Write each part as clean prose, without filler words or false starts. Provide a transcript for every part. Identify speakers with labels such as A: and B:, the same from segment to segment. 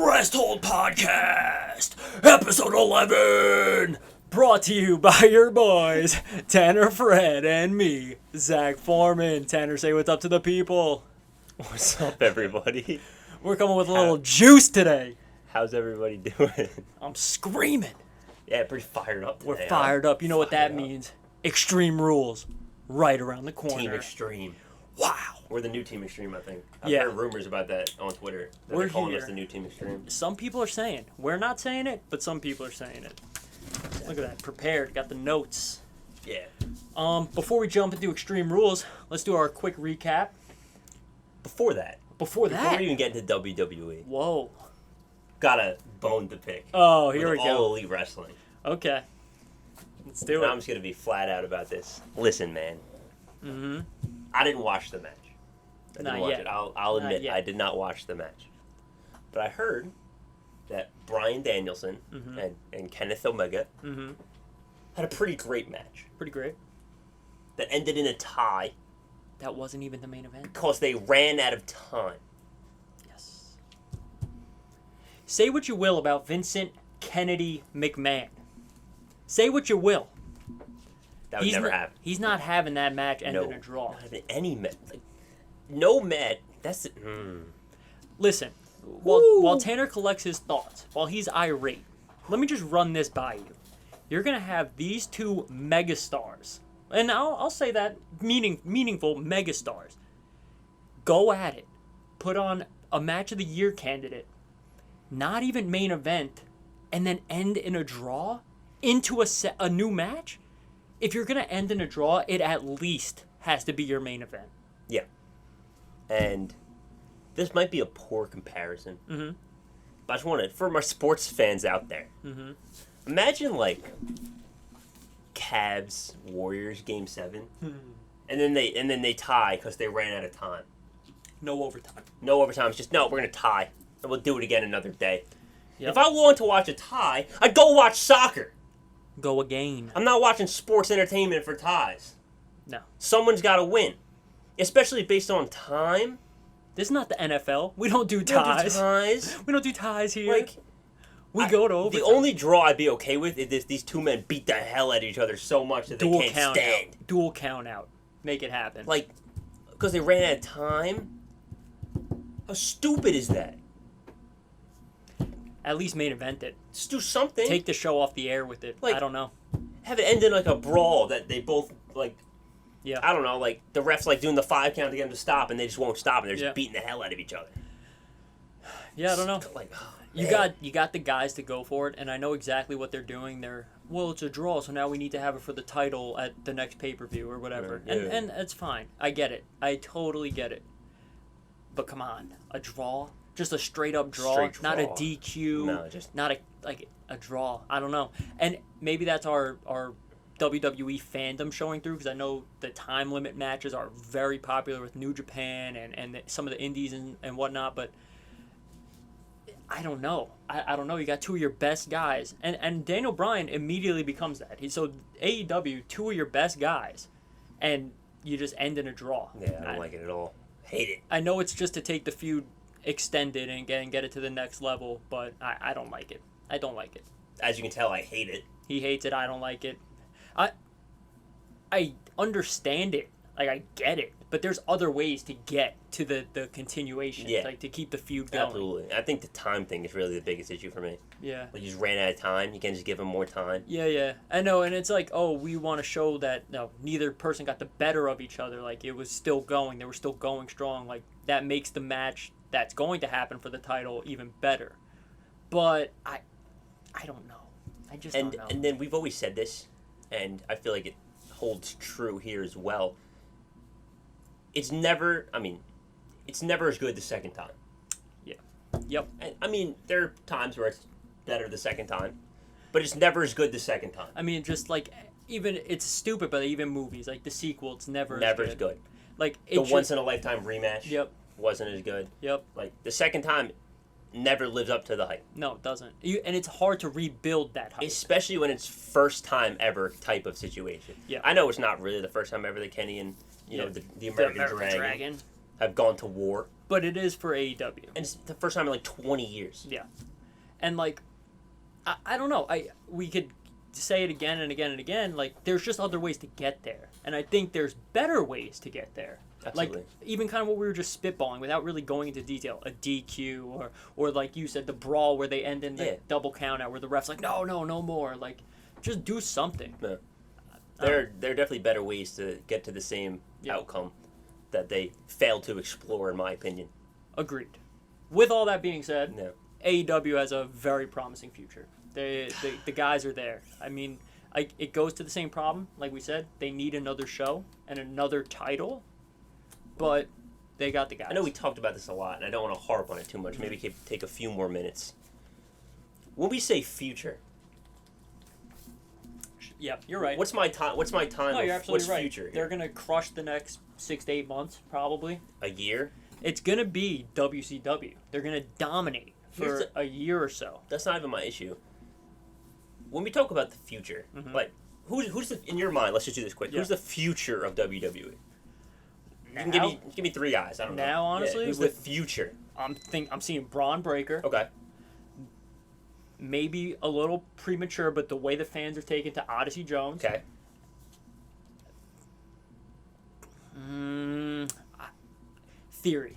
A: Threshold Podcast, Episode 11, brought to you by your boys, Tanner, Fred, and me, Zach Foreman. Tanner, say what's up to the people.
B: What's up, everybody?
A: We're coming with a little juice today.
B: How's everybody doing?
A: I'm screaming.
B: Yeah, pretty fired up today.
A: We're fired up. You know what that means. Extreme Rules, right around the corner.
B: Team Extreme.
A: Wow.
B: We're the new Team Extreme, I think. I've
A: Yeah.
B: heard rumors about that on Twitter. That
A: We're
B: they're calling
A: here.
B: us the new Team Extreme.
A: Some people are saying. We're not saying it, but some people are saying it. Look at that. Prepared. Got the notes.
B: Yeah.
A: Before we jump into Extreme Rules, let's do our quick recap.
B: Before that.
A: Before
B: Before we even get into WWE.
A: Whoa.
B: Got a bone to pick.
A: Oh, here we
B: with
A: go.
B: All Elite Wrestling.
A: Okay. Let's do
B: And
A: it.
B: I'm just going to be flat out about this. Listen, man.
A: Mm-hmm.
B: I didn't watch the match. I didn't
A: Not
B: watch
A: yet.
B: it. I'll
A: Not
B: admit,
A: yet.
B: I did not watch the match. But I heard that Bryan Danielson and Kenneth Omega had a pretty great match
A: Pretty great.
B: that ended in a tie
A: That wasn't even the main event.
B: because they ran out of time.
A: Yes. Say what you will about Vincent Kennedy McMahon. Say what you will.
B: That would never
A: not,
B: happen.
A: He's not having that match end in
B: No,
A: a draw.
B: not having any match. Like, no match. That's it.
A: Listen, while Tanner collects his thoughts, while he's irate, let me just run this by you. You're going to have these two megastars, and I'll say that, meaningful megastars, go at it. Put on a match of the year candidate, not even main event, and then end in a draw into a new match? If you're going to end in a draw, it at least has to be your main event.
B: Yeah. And this might be a poor comparison.
A: Mm-hmm.
B: But I just want to, for my sports fans out there, imagine like Cavs Warriors Game 7, and then they tie because they ran out of time.
A: No overtime.
B: No overtime. It's just no. We're gonna tie, and we'll do it again another day.
A: Yep.
B: If I want to watch a tie, I'd go watch soccer.
A: Go again.
B: I'm not watching sports entertainment for ties.
A: No.
B: Someone's got to win, especially based on time.
A: This is not the NFL. We don't do
B: We don't do
A: ties.
B: ties.
A: We don't do ties here.
B: Like,
A: we go to overtime.
B: The only draw I'd be okay with is if these two men beat the hell out of each other so much that
A: dual
B: they can't
A: count
B: stand.
A: out. Dual count out. Make it happen.
B: Like, because they ran out of time. How stupid is that?
A: At least main event it.
B: Just do something.
A: Take the show off the air with it.
B: Like-
A: I don't know.
B: Have it end in like a brawl that they both like.
A: Yeah.
B: I don't know, like the refs like doing the 5 count to get them to stop, and they just won't stop, and they're just
A: Yeah.
B: beating the hell out of each other.
A: Yeah, I don't know.
B: Like, oh,
A: You
B: man.
A: got the guys to go for it, and I know exactly what they're doing. Well, it's a draw, so now we need to have it for the title at the next pay-per-view or whatever.
B: Yeah.
A: And that's fine. I get it. I totally get it. But come on, a draw? Just a straight up draw,
B: Straight
A: not a
B: draw.
A: DQ,
B: No, just-
A: not a draw. I don't know. And maybe that's our WWE fandom showing through, because I know the time limit matches are very popular with New Japan and some of the indies and whatnot, but I don't know. I don't know. You got two of your best guys. And Daniel Bryan immediately becomes that. So AEW, two of your best guys, and you just end in a draw.
B: Yeah, I don't like it at all. Hate it.
A: I know it's just to take the feud extended and get it to the next level, but I don't like it. I don't like it.
B: As you can tell, I hate it.
A: He hates it. I don't like it. I understand it. Like, I get it. But there's other ways to get to the continuation.
B: Yeah.
A: Like, to keep the feud going.
B: Absolutely. I think the time thing is really the biggest issue for me.
A: Yeah.
B: Like, you just ran out of time. You can't just give them more time.
A: Yeah. I know, and it's like, oh, we want to show that, no, neither person got the better of each other. Like, it was still going. They were still going strong. Like, that makes the match that's going to happen for the title even better. But I don't know. I just don't know.
B: And then we've always said this, and I feel like it holds true here as well. It's never as good the second time.
A: Yeah. Yep.
B: And, I mean, there are times where it's better the second time, but it's never as good the second time.
A: I mean, just like, even, it's stupid, but even movies, like the sequel, it's never
B: As good.
A: Like,
B: The once-in-a-lifetime rematch
A: Yep.
B: wasn't as good.
A: Yep.
B: Like, the second time never lives up to the hype.
A: No, it doesn't. And it's hard to rebuild that hype.
B: Especially when it's first time ever type of situation.
A: Yeah.
B: I know it's not really the first time ever that Kenny and, you know, the American Dragon. have gone to war.
A: But it is for AEW.
B: And it's the first time in like 20 years.
A: Yeah. And like, I don't know. We could say it again and again and again. Like, there's just other ways to get there. And I think there's better ways to get there.
B: Absolutely.
A: Like, even kind of what we were just spitballing without really going into detail. A DQ or like you said, the brawl where they end in the double count out where the ref's like, no more. Like, just do something.
B: Yeah. There are definitely better ways to get to the same outcome that they failed to explore, in my opinion.
A: Agreed. With all that being said,
B: No.
A: AEW has a very promising future. The guys are there. I mean, it goes to the same problem. Like we said, they need another show and another title, but they got the guys.
B: I know we talked about this a lot, and I don't want to harp on it too much. Maybe take a few more minutes. When we say future,
A: yeah, you're right.
B: What's my time?
A: No, you're absolutely
B: what's
A: right.
B: future? Here?
A: They're gonna crush the next 6 to 8 months, probably.
B: A year?
A: It's gonna be WCW. They're gonna dominate for a year or so.
B: That's not even my issue. When we talk about the future, like who's the, in your mind? Let's just do this quick.
A: Yeah.
B: Who's the future of WWE? You can give me 3 guys. I don't know.
A: Now, honestly,
B: who's the future?
A: I'm seeing Braun Breaker.
B: Okay.
A: Maybe a little premature, but the way the fans are taken to Odyssey Jones.
B: Okay.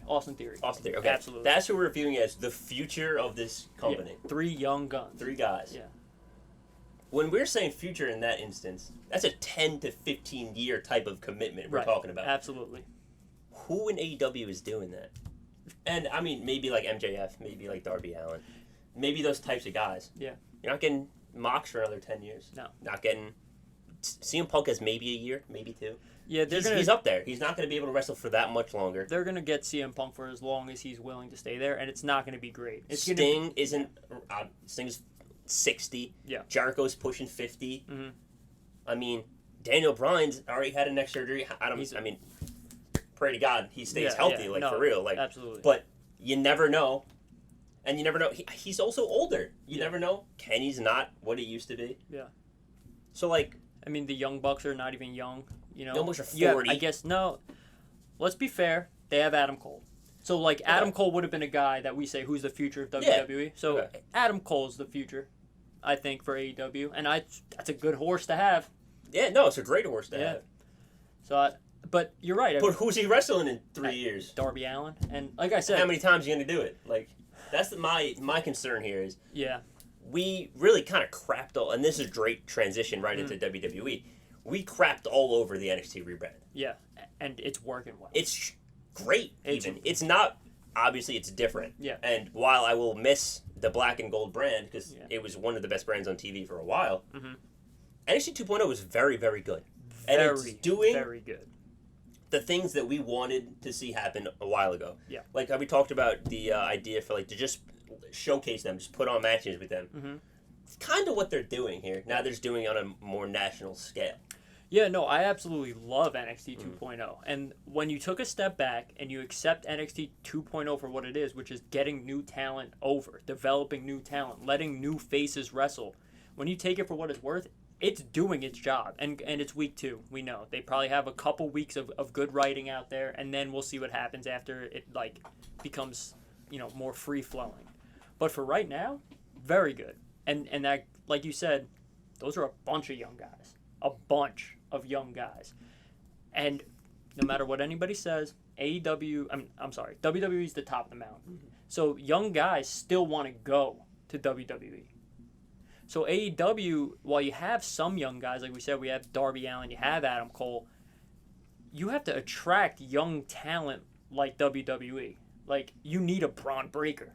A: Austin Theory.
B: Okay.
A: Absolutely.
B: That's who we're viewing as the future of this company.
A: Yeah. 3 young guns.
B: 3 guys.
A: Yeah.
B: When we're saying future in that instance, that's a 10 to 15 year type of commitment we're talking about.
A: Absolutely.
B: Who in AEW is doing that? And I mean, maybe like MJF, maybe like Darby Allin, maybe those types of guys.
A: Yeah.
B: You're not getting Mox for another 10 years.
A: No.
B: Not getting CM Punk has maybe a year, maybe 2.
A: Yeah,
B: he's up there. He's not going to be able to wrestle for that much longer.
A: They're going to get CM Punk for as long as he's willing to stay there, and it's not going to be great.
B: Sting's 60.
A: Yeah.
B: Jericho's pushing 50.
A: Mm-hmm.
B: I mean, Daniel Bryan's already had a neck surgery. I mean, pray to God he stays healthy, for real. Like,
A: absolutely.
B: But you never know. And you never know. He's also older. You never know. Kenny's not what he used to be.
A: Yeah.
B: So, like...
A: I mean, the Young Bucks are not even young. You know?
B: Young Bucks are 40.
A: I guess, no. Let's be fair. They have Adam Cole. So, like, Adam Cole would have been a guy that we say, who's the future of WWE? Yeah. So, Adam Cole's the future, I think, for AEW. And that's a good horse to have.
B: Yeah, no, it's a great horse to have.
A: So, but you're right.
B: But who's he wrestling in 3 years?
A: Darby Allin. And like I said...
B: How many times are you going to do it? Like, that's my concern here is...
A: Yeah.
B: We really kind of crapped all... And this is a great transition right into WWE. We crapped all over the NXT rebrand.
A: Yeah, and it's working well.
B: It's great, even. It's not... Obviously, it's different.
A: Yeah.
B: And while I will miss the black and gold brand, because it was one of the best brands on TV for a while, NXT 2.0 was very, very good. And it's doing
A: very good.
B: The things that we wanted to see happen a while ago.
A: Yeah.
B: Like how we talked about the idea for, like, to just showcase them, just put on matches with them.
A: Mm-hmm.
B: It's kind of what they're doing here. Now they're just doing it on a more national scale.
A: Yeah, no, I absolutely love NXT 2.0. And when you took a step back and you accept NXT 2.0 for what it is, which is getting new talent over, developing new talent, letting new faces wrestle, when you take it for what it's worth, it's doing its job. And it's week 2, we know. They probably have a couple weeks of good writing out there, and then we'll see what happens after it, like, becomes, more free-flowing. But for right now, very good. And that, like you said, those are a bunch of young guys. A bunch of young guys. And no matter what anybody says, WWE's the top of the mountain. So young guys still want to go to WWE. So AEW, while you have some young guys, like we said, we have Darby Allin, you have Adam Cole, you have to attract young talent like WWE. Like, you need a Braun Breaker.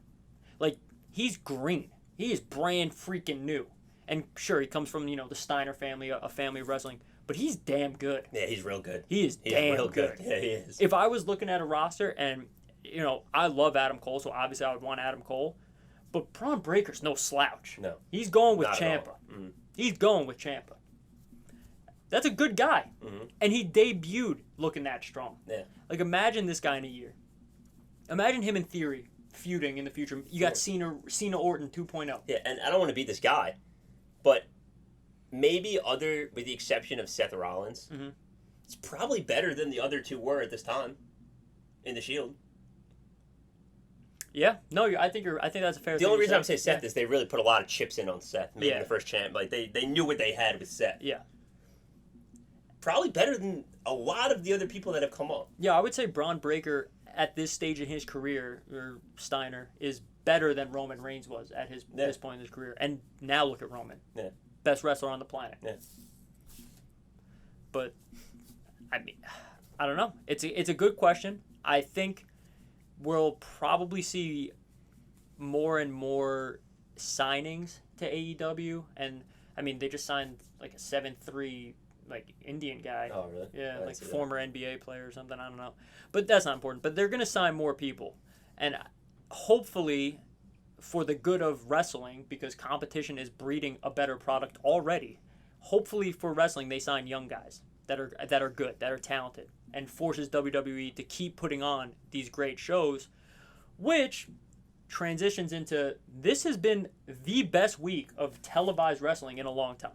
A: Like, he's green. He is brand freaking new. And sure, he comes from, the Steiner family, a family of wrestling, but he's damn good.
B: Yeah, he's real good.
A: He's damn
B: real
A: good.
B: Yeah, he is.
A: If I was looking at a roster and, I love Adam Cole, so obviously I would want Adam Cole, but Braun Breaker's no slouch.
B: No.
A: He's going with
B: Not
A: Ciampa.
B: Mm-hmm.
A: He's going with Ciampa. That's a good guy.
B: Mm-hmm.
A: And he debuted looking that strong.
B: Yeah.
A: Like, imagine this guy in a year. Imagine him in Theory feuding in the future. You got Cena Orton 2.0.
B: Yeah, and I don't want to be this guy, but maybe with the exception of Seth Rollins, it's probably better than the other 2 were at this time. in the Shield.
A: Yeah, no, I think that's a fair.
B: The only reason I'm saying
A: say
B: Seth is they really put a lot of chips in on Seth, making
A: Yeah.
B: the first champ. Like they knew what they had with Seth.
A: Yeah,
B: Probably better than a lot of the other people that have come up.
A: yeah, I would say Braun Breaker at this stage in his career, or Steiner, is better than Roman Reigns was at this point in his career. And now look at Roman.
B: Yeah.
A: Best wrestler on the planet.
B: Yeah.
A: But I mean, I don't know. It's a good question. I think we'll probably see more and more signings to AEW, and I mean they just signed like a 7'3" like Indian guy.
B: Oh really?
A: Yeah, like former NBA player or something. I don't know, but that's not important. But they're gonna sign more people, and hopefully, for the good of wrestling, because competition is breeding a better product already. Hopefully for wrestling, they sign young guys that are good, that are talented, and forces WWE to keep putting on these great shows, which transitions into this has been the best week of televised wrestling in a long time.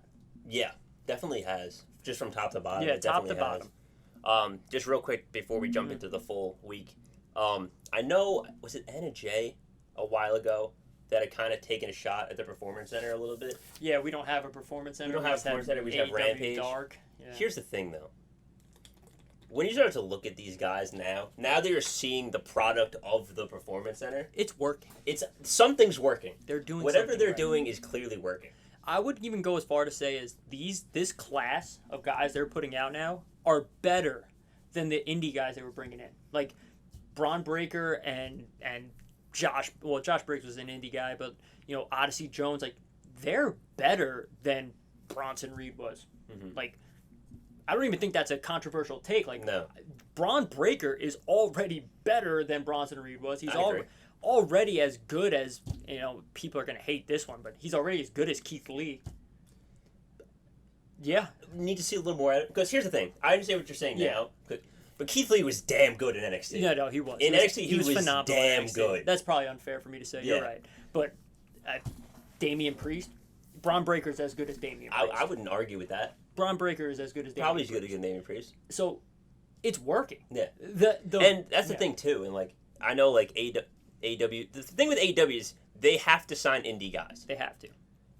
B: Yeah, definitely has. Just from top to bottom.
A: Yeah,
B: it
A: top to
B: definitely
A: bottom.
B: has. Just real quick before we jump into the full week, I know, was it Anna Jay a while ago that had kind of taken a shot at the Performance Center a little bit?
A: Yeah, we don't have a performance center.
B: We don't have a performance center. We just have
A: AEW
B: Rampage.
A: Dark. Yeah.
B: Here's the thing, though. When you start to look at these guys now that you're seeing the product of the Performance Center,
A: It's working.
B: Something's working.
A: They're doing
B: Whatever
A: something
B: they're
A: right.
B: doing is clearly working.
A: I would even go as far to say is this class of guys they're putting out now are better than the indie guys they were bringing in. Like Braun Breaker and Josh. Well, Josh Briggs was an indie guy, but Odyssey Jones, like they're better than Bronson Reed was.
B: Mhm.
A: Like I don't even think that's a controversial take. Like
B: No.
A: Braun Breaker is already better than Bronson Reed was. He's
B: I agree.
A: already as good as, people are going to hate this one, but he's already as good as Keith Lee. Yeah.
B: Need to see a little more at it. Because here's the thing. I understand what you're saying
A: Yeah.
B: now. But Keith Lee was damn good in NXT.
A: No, he was.
B: In NXT, he was
A: phenomenal in
B: damn
A: NXT.
B: good.
A: That's probably unfair for me to say. You're
B: Yeah.
A: right. But Damian Priest, Braun Breaker is as good as Damian Priest.
B: I wouldn't argue with that.
A: Braun Breaker is as good as Damian
B: Probably as
A: Priest.
B: good as Damian Priest.
A: So, it's working.
B: Yeah.
A: And
B: that's the thing, too. And, like, I know, like, AEW... The thing with AEW is they have to sign indie guys.
A: They have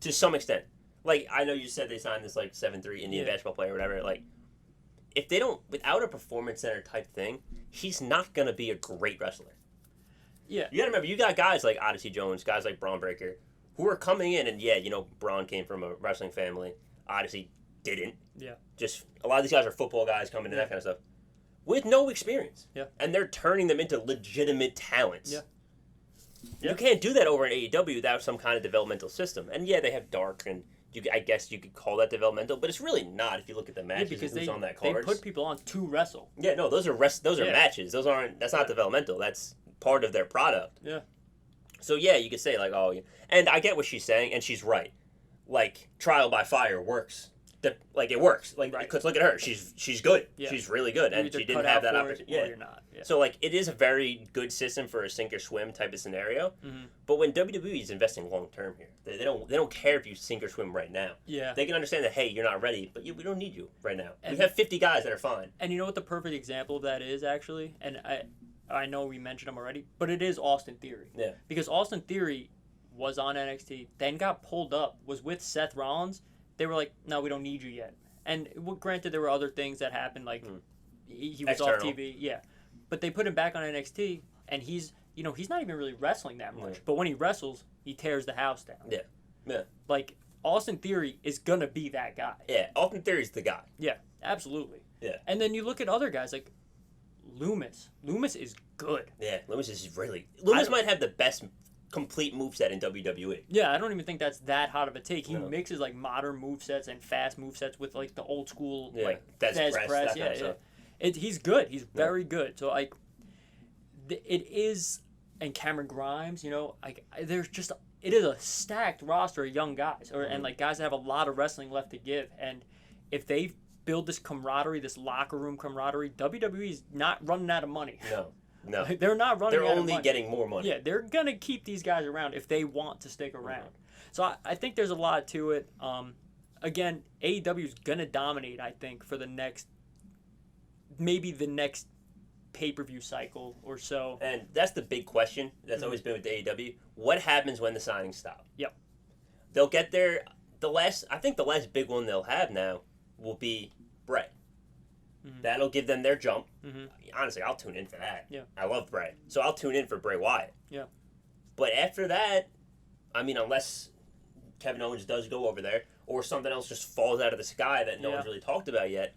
B: To some extent. Like, I know you said they signed this, like, 7'3" Indian basketball player or whatever. Like, if they don't... Without a Performance Center type thing, he's not going to be a great wrestler.
A: Yeah.
B: You got to remember, you got guys like Odyssey Jones, guys like Braun Breaker, who are coming in, and Braun came from a wrestling family. Odyssey didn't.
A: Yeah.
B: Just, a lot of these guys are football guys coming in, that kind of stuff. With no experience.
A: Yeah.
B: And they're turning them into legitimate talents.
A: Yeah.
B: You can't do that over in AEW without some kind of developmental system. And yeah, they have Dark, and I guess you could call that developmental, but it's really not if you look at the matches
A: because
B: and who's on that
A: they
B: card.
A: put people on to wrestle.
B: Yeah, no, those are
A: Yeah.
B: matches. That's not developmental. That's part of their product.
A: Yeah.
B: So yeah, you could say like, oh, yeah. And I get what she's saying, and she's right. Like, trial by fire works. It works. Like,
A: Right.
B: because look at her, she's good.
A: Yeah.
B: She's really good,
A: You're
B: and
A: either
B: she didn't
A: cut
B: have
A: out
B: that
A: for it
B: opportunity.
A: or
B: Yeah.
A: you're not. Yeah.
B: So like, it is a very good system for a sink or swim type of scenario.
A: Mhm.
B: But when WWE is investing long term here, they don't care if you sink or swim right now.
A: Yeah.
B: They can understand that, hey, you're not ready, but we don't need you right now.
A: And-
B: we have 50 guys that are fine.
A: And you know what the perfect example of that is, actually? And I know we mentioned him already, but it is Austin Theory.
B: Yeah.
A: Because Austin Theory was on NXT, then got pulled up, was with Seth Rollins. They were like, no, we don't need you yet. And granted, there were other things that happened, like he was
B: External.
A: off TV. Yeah. But they put him back on NXT, and he's not even really wrestling that much.
B: Yeah.
A: But when he wrestles, he tears the house down.
B: Yeah. Yeah.
A: Like, Austin Theory is going to be that guy.
B: Yeah. Austin Theory's the guy.
A: Yeah, absolutely.
B: Yeah.
A: And then you look at other guys like Loomis. Loomis is good.
B: Yeah. Loomis might have the best complete moveset in WWE.
A: Yeah, I don't even think that's that hot of a take. He
B: No.
A: mixes like modern movesets and fast movesets with like the old school like
B: Des
A: Des
B: press,
A: press.
B: that
A: Yeah,
B: kind of stuff.
A: He's good. He's very good. So like, it is, and Cameron Grimes. There's just it is a stacked roster of young guys, and like guys that have a lot of wrestling left to give. And if they build this camaraderie, this locker room camaraderie, WWE's not running out of money.
B: No.
A: They're not running.
B: They're
A: out of
B: only
A: money.
B: getting more money.
A: Yeah, they're gonna keep these guys around if they want to stick around. So I think there's a lot to it. Again, AEW is gonna dominate. I think for the next pay-per-view cycle or so.
B: And that's the big question that's always been with the AEW. What happens when the signings stop?
A: Yep.
B: They'll get there. I think the last big one they'll have now will be Bray. That'll give them their jump. Honestly, I'll tune in for that.
A: Yeah.
B: I love Bray. So I'll tune in for Bray Wyatt.
A: Yeah.
B: But after that, I mean, unless Kevin Owens does go over there or something else just falls out of the sky that no one's really talked about yet,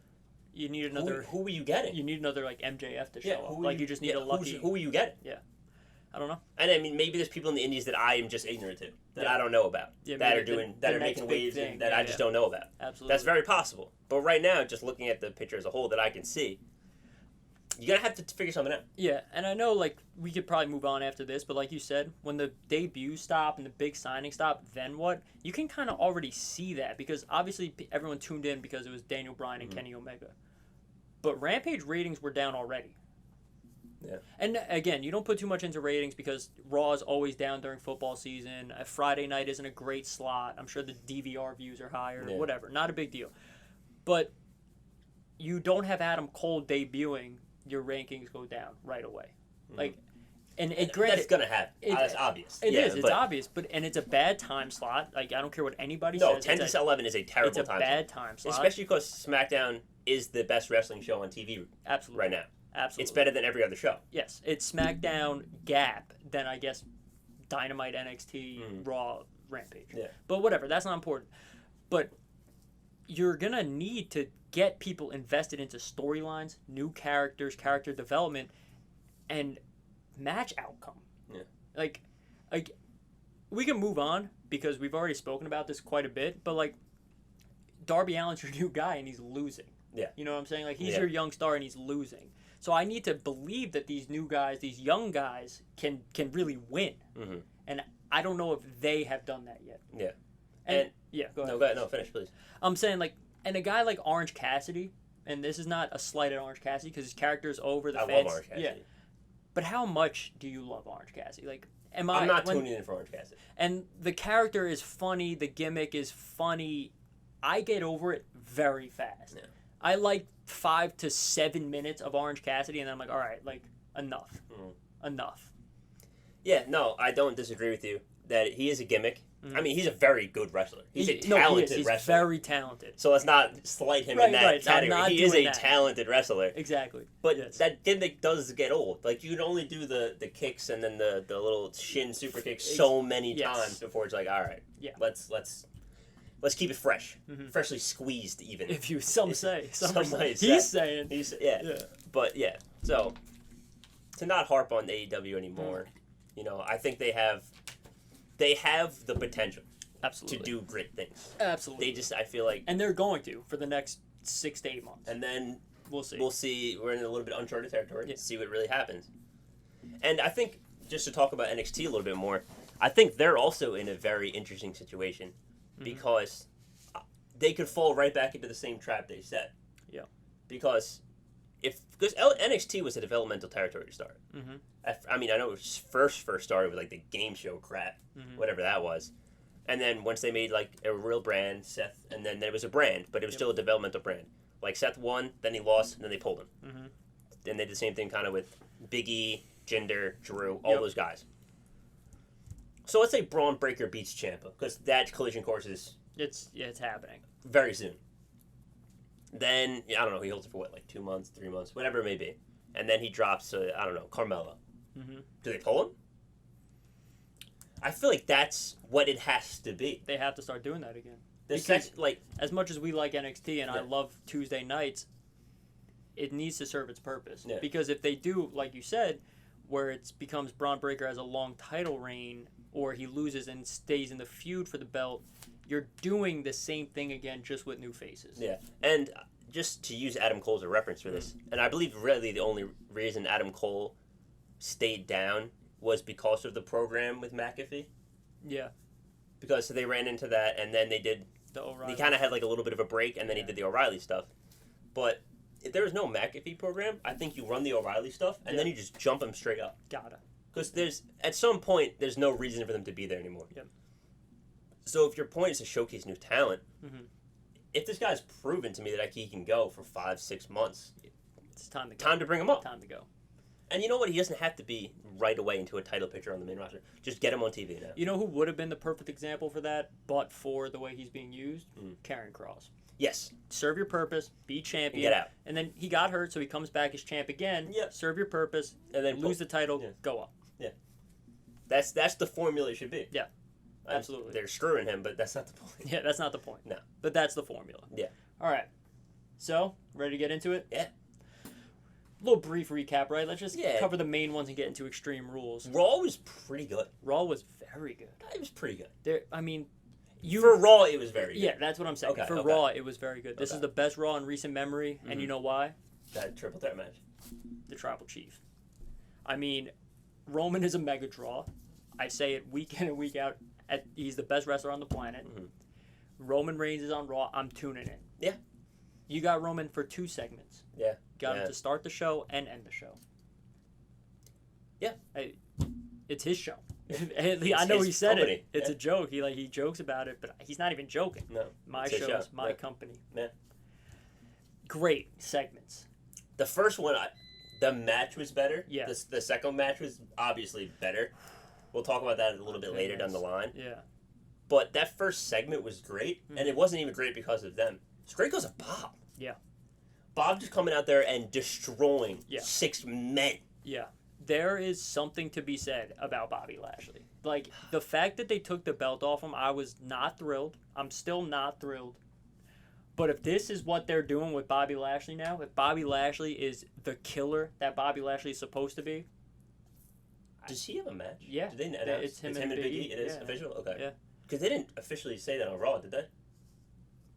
A: you need another.
B: Who are you getting?
A: You need another like MJF to show up. Like you just need a lucky.
B: Who are you getting?
A: Yeah. I don't know.
B: And I mean, maybe there's people in the indies that I am just ignorant to, that I don't know about, that are making waves that I just don't know about.
A: Absolutely.
B: That's very possible. But right now, just looking at the picture as a whole that I can see, you're going to have to figure something out.
A: Yeah, and I know, like, we could probably move on after this, but like you said, when the debuts stop and the big signing stop, then what? You can kind of already see that, because obviously everyone tuned in because it was Daniel Bryan and Kenny Omega. But Rampage ratings were down already.
B: Yeah.
A: And again, you don't put too much into ratings because Raw is always down during football season. A Friday night isn't a great slot. I'm sure the DVR views are higher.
B: Yeah.
A: Whatever. Not a big deal. But you don't have Adam Cole debuting, your rankings go down right away. Like, and
B: that's gonna happen. That's obvious.
A: It's obvious, and it's a bad time slot. Like, I don't care what anybody says.
B: 10 to 11 is a terrible time slot.
A: It's a bad time slot.
B: Especially because SmackDown is the best wrestling show on TV right now.
A: Absolutely.
B: It's better than every other show.
A: Yes. It's SmackDown Gap, then I guess Dynamite, NXT, Raw, Rampage.
B: Yeah.
A: But whatever, that's not important. But you're going to need to get people invested into storylines, new characters, character development, and match outcome.
B: Yeah.
A: Like we can move on because we've already spoken about this quite a bit, but like Darby Allin's your new guy and he's losing.
B: Yeah.
A: You know what I'm saying? Like he's your young star and he's losing. So I need to believe that these new guys, these young guys, can really win. And I don't know if they have done that yet.
B: Yeah.
A: And yeah, go ahead.
B: No, go ahead. No, finish, please.
A: I'm saying, like, and a guy like Orange Cassidy, and this is not a slight at Orange Cassidy because his character is over. The fans,
B: love Orange Cassidy.
A: Yeah. But how much do you love Orange Cassidy? Like,
B: I'm not tuning in for Orange Cassidy.
A: And the character is funny. The gimmick is funny. I get over it very fast.
B: Yeah.
A: I like 5 to 7 minutes of Orange Cassidy, and then I'm like, all right, like, enough. Enough.
B: Yeah, no, I don't disagree with you that he is a gimmick. I mean, he's a very good wrestler. He's a talented
A: he's
B: wrestler.
A: Very talented.
B: So let's not slight him in that category. He is a
A: that.
B: talented wrestler.
A: Exactly.
B: But that gimmick does get old. Like, you can only do the kicks and then the little shin super kicks so many times before it's like, all right, let's keep it fresh. Freshly squeezed, even.
A: If you, some say.
B: He's
A: saying.
B: But, yeah. So, to not harp on AEW anymore, you know, I think they have the potential to do great things.
A: Absolutely.
B: They just, I feel like...
A: And they're going to for the next 6 to 8 months.
B: And then...
A: We'll see.
B: We'll see. We're in a little bit uncharted territory. See what really happens. And I think, just to talk about NXT a little bit more, I think they're also in a very interesting situation because they could fall right back into the same trap they set.
A: Yeah.
B: Because NXT was a developmental territory to start. I mean, I know it first started with like the game show crap, whatever that was, and then once they made like a real brand, Seth, and then there was a brand, but it was still a developmental brand. Like Seth won, then he lost, and then they pulled him. Then they did the same thing kind of with Big E, Jinder, Drew, all those guys. So let's say Braun Breaker beats Ciampa because that collision course is
A: it's happening
B: very soon. Then I don't know, he holds it for what, like 2 months, 3 months, whatever it may be, and then he drops I don't know, Carmella. Do they pull him? I feel like that's what it has to be.
A: They have to start doing that again.
B: Because,
A: as much as we like NXT and I love Tuesday nights, it needs to serve its purpose.
B: Yeah.
A: Because if they do, like you said, where it becomes Braun Breaker has a long title reign, or he loses and stays in the feud for the belt, you're doing the same thing again, just with new faces.
B: Yeah, and just to use Adam Cole as a reference for this, and I believe really the only reason Adam Cole stayed down was because of the program with McAfee.
A: Yeah.
B: Because they ran into that, and then they did...
A: He
B: kind of had like a little bit of a break, and then he did the O'Reilly stuff. But if there was no McAfee program, I think you run the O'Reilly stuff, and then you just jump them straight up.
A: Gotta.
B: Because at some point, there's no reason for them to be there anymore.
A: Yep.
B: So if your point is to showcase new talent, if this guy's proven to me that he can go for 5-6 months,
A: it's time to go.
B: Time to bring him up.
A: Time to go.
B: And you know what? He doesn't have to be right away into a title picture on the main roster. Just get him on TV now.
A: You know who would have been the perfect example for that, but for the way he's being used? Karrion Kross.
B: Yes.
A: Serve your purpose, be champion.
B: Get out.
A: And then he got hurt, so he comes back as champ again.
B: Yep.
A: Serve your purpose,
B: and then
A: lose the title, go up.
B: Yeah. That's the formula it should be.
A: Yeah. Absolutely.
B: They're screwing him, but that's not the point.
A: Yeah, that's not the point.
B: No.
A: But that's the formula.
B: Yeah.
A: All right. So, ready to get into it?
B: Yeah.
A: Little brief recap, right? Let's just
B: Yeah.
A: cover the main ones and get into Extreme Rules.
B: Raw was pretty good.
A: Raw was very good.
B: It was pretty good.
A: For
B: Raw, it was very good.
A: Yeah, that's what I'm saying.
B: Okay,
A: For Raw, it was very good. This is the best Raw in recent memory, and you know why?
B: That triple threat match.
A: The Tribal Chief. I mean, Roman is a mega draw. I say it week in and week out. He's the best wrestler on the planet. Roman Reigns is on Raw. I'm tuning in.
B: Yeah.
A: You got Roman for 2 segments.
B: Yeah.
A: Got him to start the show and end the show.
B: Yeah.
A: It's his show. I know he said
B: company.
A: it. It's a joke. He jokes about it, but he's not even joking.
B: No.
A: My show is my company.
B: Yeah.
A: Great segments.
B: The first one, the match was better.
A: Yeah.
B: The second match was obviously better. We'll talk about that a little bit later down the line.
A: Yeah.
B: But that first segment was great, and it wasn't even great because of them. It's great because of Bob.
A: Yeah.
B: Bob just coming out there and destroying 6 men.
A: Yeah. There is something to be said about Bobby Lashley. Like, the fact that they took the belt off him, I was not thrilled. I'm still not thrilled. But if this is what they're doing with Bobby Lashley now, if Bobby Lashley is the killer that Bobby Lashley is supposed to be.
B: Does he have a match?
A: Yeah.
B: Did they announce?
A: It's him and Big E.
B: It is official? Okay.
A: Yeah.
B: Because they didn't officially say that on Raw, did they?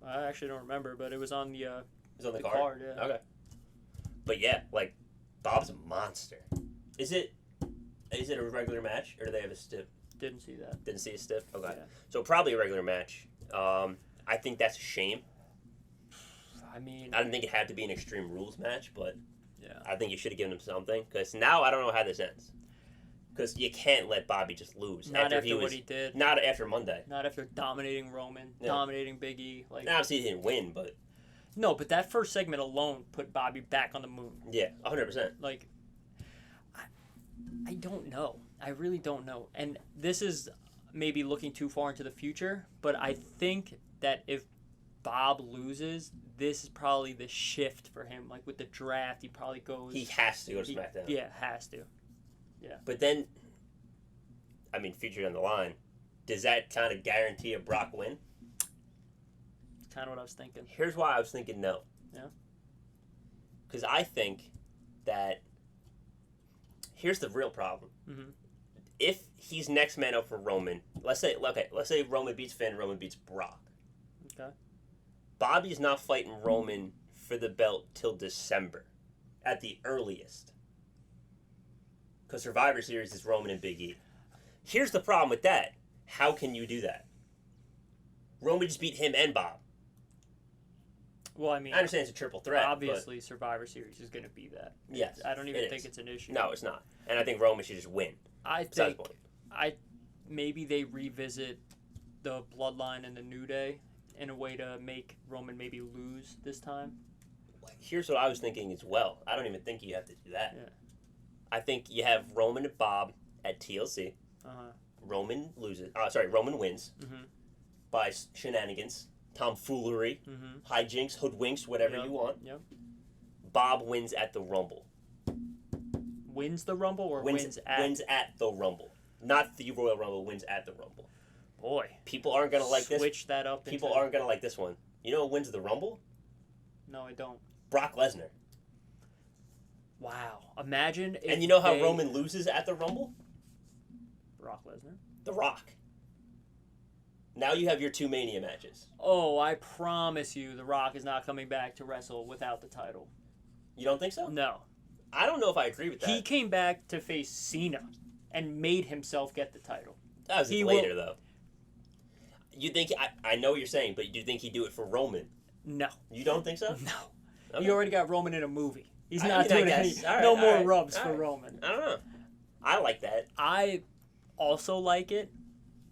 A: I actually don't remember, but it was on the
B: It was on the card?
A: yeah.
B: Okay. But yeah, like, Bob's a monster. Is it a regular match, or do they have a stiff?
A: Didn't see that.
B: Didn't see a stiff? Okay.
A: Yeah.
B: So probably a regular match. I think that's a shame.
A: I mean,
B: I didn't think it had to be an Extreme Rules match, but
A: yeah.
B: I think you should have given him something. Because now I don't know how this ends. Because you can't let Bobby just lose.
A: Not after what he did.
B: Not after Monday.
A: Not after dominating Roman, dominating Big E. Like,
B: now, obviously he didn't win, but...
A: No, but that first segment alone put Bobby back on the moon.
B: Yeah, 100%.
A: Like, I don't know. I really don't know. And this is maybe looking too far into the future, but I think that if Bob loses, this is probably the shift for him. Like, with the draft, he probably goes...
B: He has to go to SmackDown.
A: Yeah, has to. Yeah.
B: But then, I mean, featured on the line, does that kind of guarantee a Brock win?
A: Kind of what I was thinking.
B: Here's why I was thinking no.
A: Yeah.
B: Because I think that here's the real problem.
A: Mm-hmm.
B: If he's next man up for Roman, let's say Roman beats Finn, Roman beats Brock.
A: Okay.
B: Bobby's not fighting Roman for the belt till December, at the earliest. Because Survivor Series is Roman and Big E. Here's the problem with that. How can you do that? Roman just beat him and Bob.
A: Well, I mean,
B: I understand it's a triple threat.
A: Obviously, Survivor Series is going to be that.
B: Yes,
A: I don't even think it's an issue.
B: No, it's not. And I think Roman should just win.
A: I think maybe they revisit the Bloodline and the New Day in a way to make Roman maybe lose this time.
B: Here's what I was thinking as well. I don't even think you have to do that.
A: Yeah.
B: I think you have Roman and Bob at TLC. Roman wins by shenanigans, tomfoolery, hijinks, hoodwinks, whatever you want.
A: Yep.
B: Bob wins at the Rumble.
A: Wins the Rumble or wins
B: at the Rumble. Not the Royal Rumble, wins at the Rumble.
A: Boy.
B: People aren't going to like this.
A: Switch that up.
B: People aren't going to like this one. You know who wins the Rumble?
A: No, I don't.
B: Brock Lesnar.
A: Wow. Imagine if
B: And you know how Roman loses at the Rumble?
A: Brock Lesnar.
B: The Rock. Now you have your 2 Mania matches.
A: Oh, I promise you The Rock is not coming back to wrestle without the title.
B: You don't think so?
A: No.
B: I don't know if I agree with that.
A: He came back to face Cena and made himself get the title.
B: That was later, though. You think... I know what you're saying, but do you think he'd do it for Roman?
A: No.
B: You don't think so?
A: No.
B: Okay.
A: You already got Roman in a movie. He's not doing any more rubs for Roman.
B: I don't know. I like that.
A: I also like it.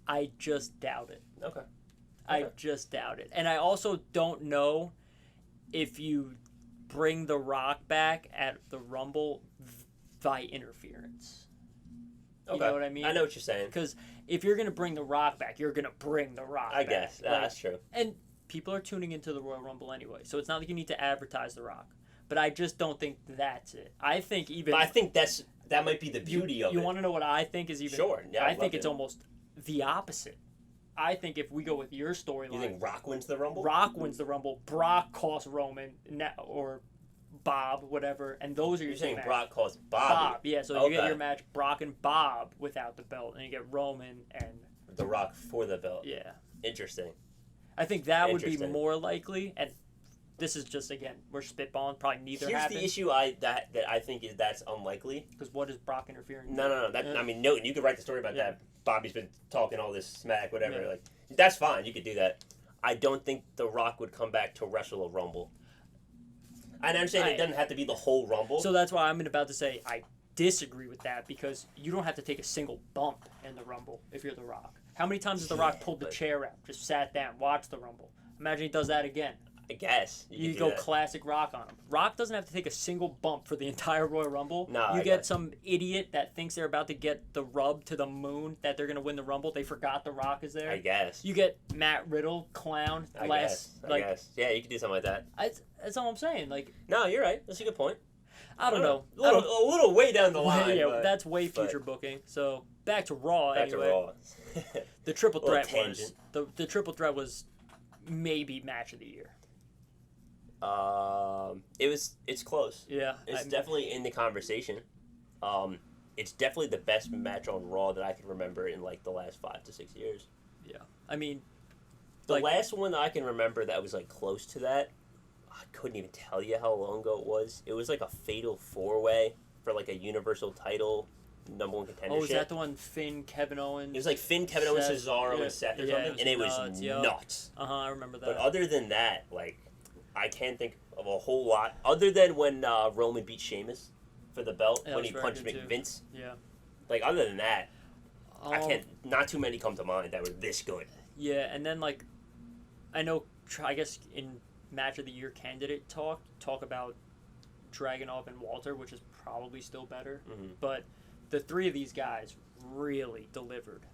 A: I just doubt it.
B: Okay.
A: I just doubt it. And I also don't know if you bring The Rock back at the Rumble, by interference. You
B: Okay.
A: know what I mean?
B: I know what you're saying.
A: Because if you're going to bring The Rock back, you're going to bring The Rock
B: I
A: back.
B: guess.
A: Like,
B: That's true.
A: and people are tuning into the Royal Rumble anyway, so it's not like you need to advertise The Rock. But I just don't think that's it. I think even...
B: But I think that might be the beauty of it.
A: You want to know what I think is even...
B: Sure. Yeah,
A: I think it's almost the opposite. I think if we go with your storyline...
B: You think Rock wins the Rumble?
A: Rock wins the Rumble. Brock costs Roman, or Bob, whatever, and those are your
B: You're saying
A: matches.
B: Brock costs Bobby.
A: Bob, yeah. So you get your match Brock and Bob without the belt, and you get Roman and
B: The Rock for the belt.
A: yeah.
B: Interesting.
A: I think that would be
B: Interesting.
A: more likely, and this is just again we're spitballing. Probably neither
B: Here's
A: happens.
B: the issue that I think is that's unlikely.
A: Because what is Brock interfering?
B: No. That,
A: Yeah.
B: I mean, no. You could write the story about
A: Yeah.
B: that. Bobby's been talking all this smack, whatever.
A: Yeah.
B: Like that's fine. You could do that. I don't think The Rock would come back to wrestle a Rumble. I understand it doesn't have to be the whole Rumble.
A: So that's why I'm about to say I disagree with that because you don't have to take a single bump in the Rumble if you're The Rock. How many times has The Rock pulled the chair out, just sat down, watched the Rumble? Imagine he does that again.
B: I guess
A: You
B: could
A: go
B: do that.
A: classic Rock on him. Rock doesn't have to take a single bump for the entire Royal Rumble.
B: No,
A: you
B: I
A: get
B: guess.
A: some idiot that thinks they're about to get the rub to the moon, that they're going to win the Rumble. They forgot The Rock is there.
B: I guess.
A: You get Matt Riddle, clown,
B: I
A: last.
B: guess. Yeah, you could do something like that.
A: That's all I'm saying. Like,
B: No, you're right. That's a good point.
A: I don't know.
B: A little way down the line.
A: Yeah,
B: but
A: that's way future booking. So back to Raw.
B: back
A: anyway.
B: to Raw.
A: The triple
B: Little
A: threat was
B: tangent.
A: the triple threat was maybe match of the year.
B: It's close.
A: Yeah,
B: It's definitely in the conversation. It's definitely the best match on Raw that I can remember in like the last 5 to 6 years.
A: Yeah, I mean,
B: The
A: like-
B: last one that I can remember that was like close to that, I couldn't even tell you how long ago it was. It was like a fatal 4-way for like a Universal title #1 contendership.
A: oh, is that the one Finn, Kevin Owens?
B: It was like Finn, Kevin Owens,
A: Seth,
B: Cesaro,
A: yeah.
B: and Seth or
A: Yeah,
B: something, and it was nuts.
A: I remember that.
B: But other than that, like, I can't think of a whole lot. Other than when Roman beat Sheamus for the belt,
A: That
B: when
A: was
B: he
A: very
B: punched
A: good, too.
B: McVince.
A: Yeah.
B: Like, other than that, I
A: Um,
B: can't. Not too many come to mind that were this good.
A: Yeah, and then like, I know. I guess in match of the year candidate talk about Dragunov and Walter, which is probably still better.
B: Mhm.
A: But the three of these guys really delivered.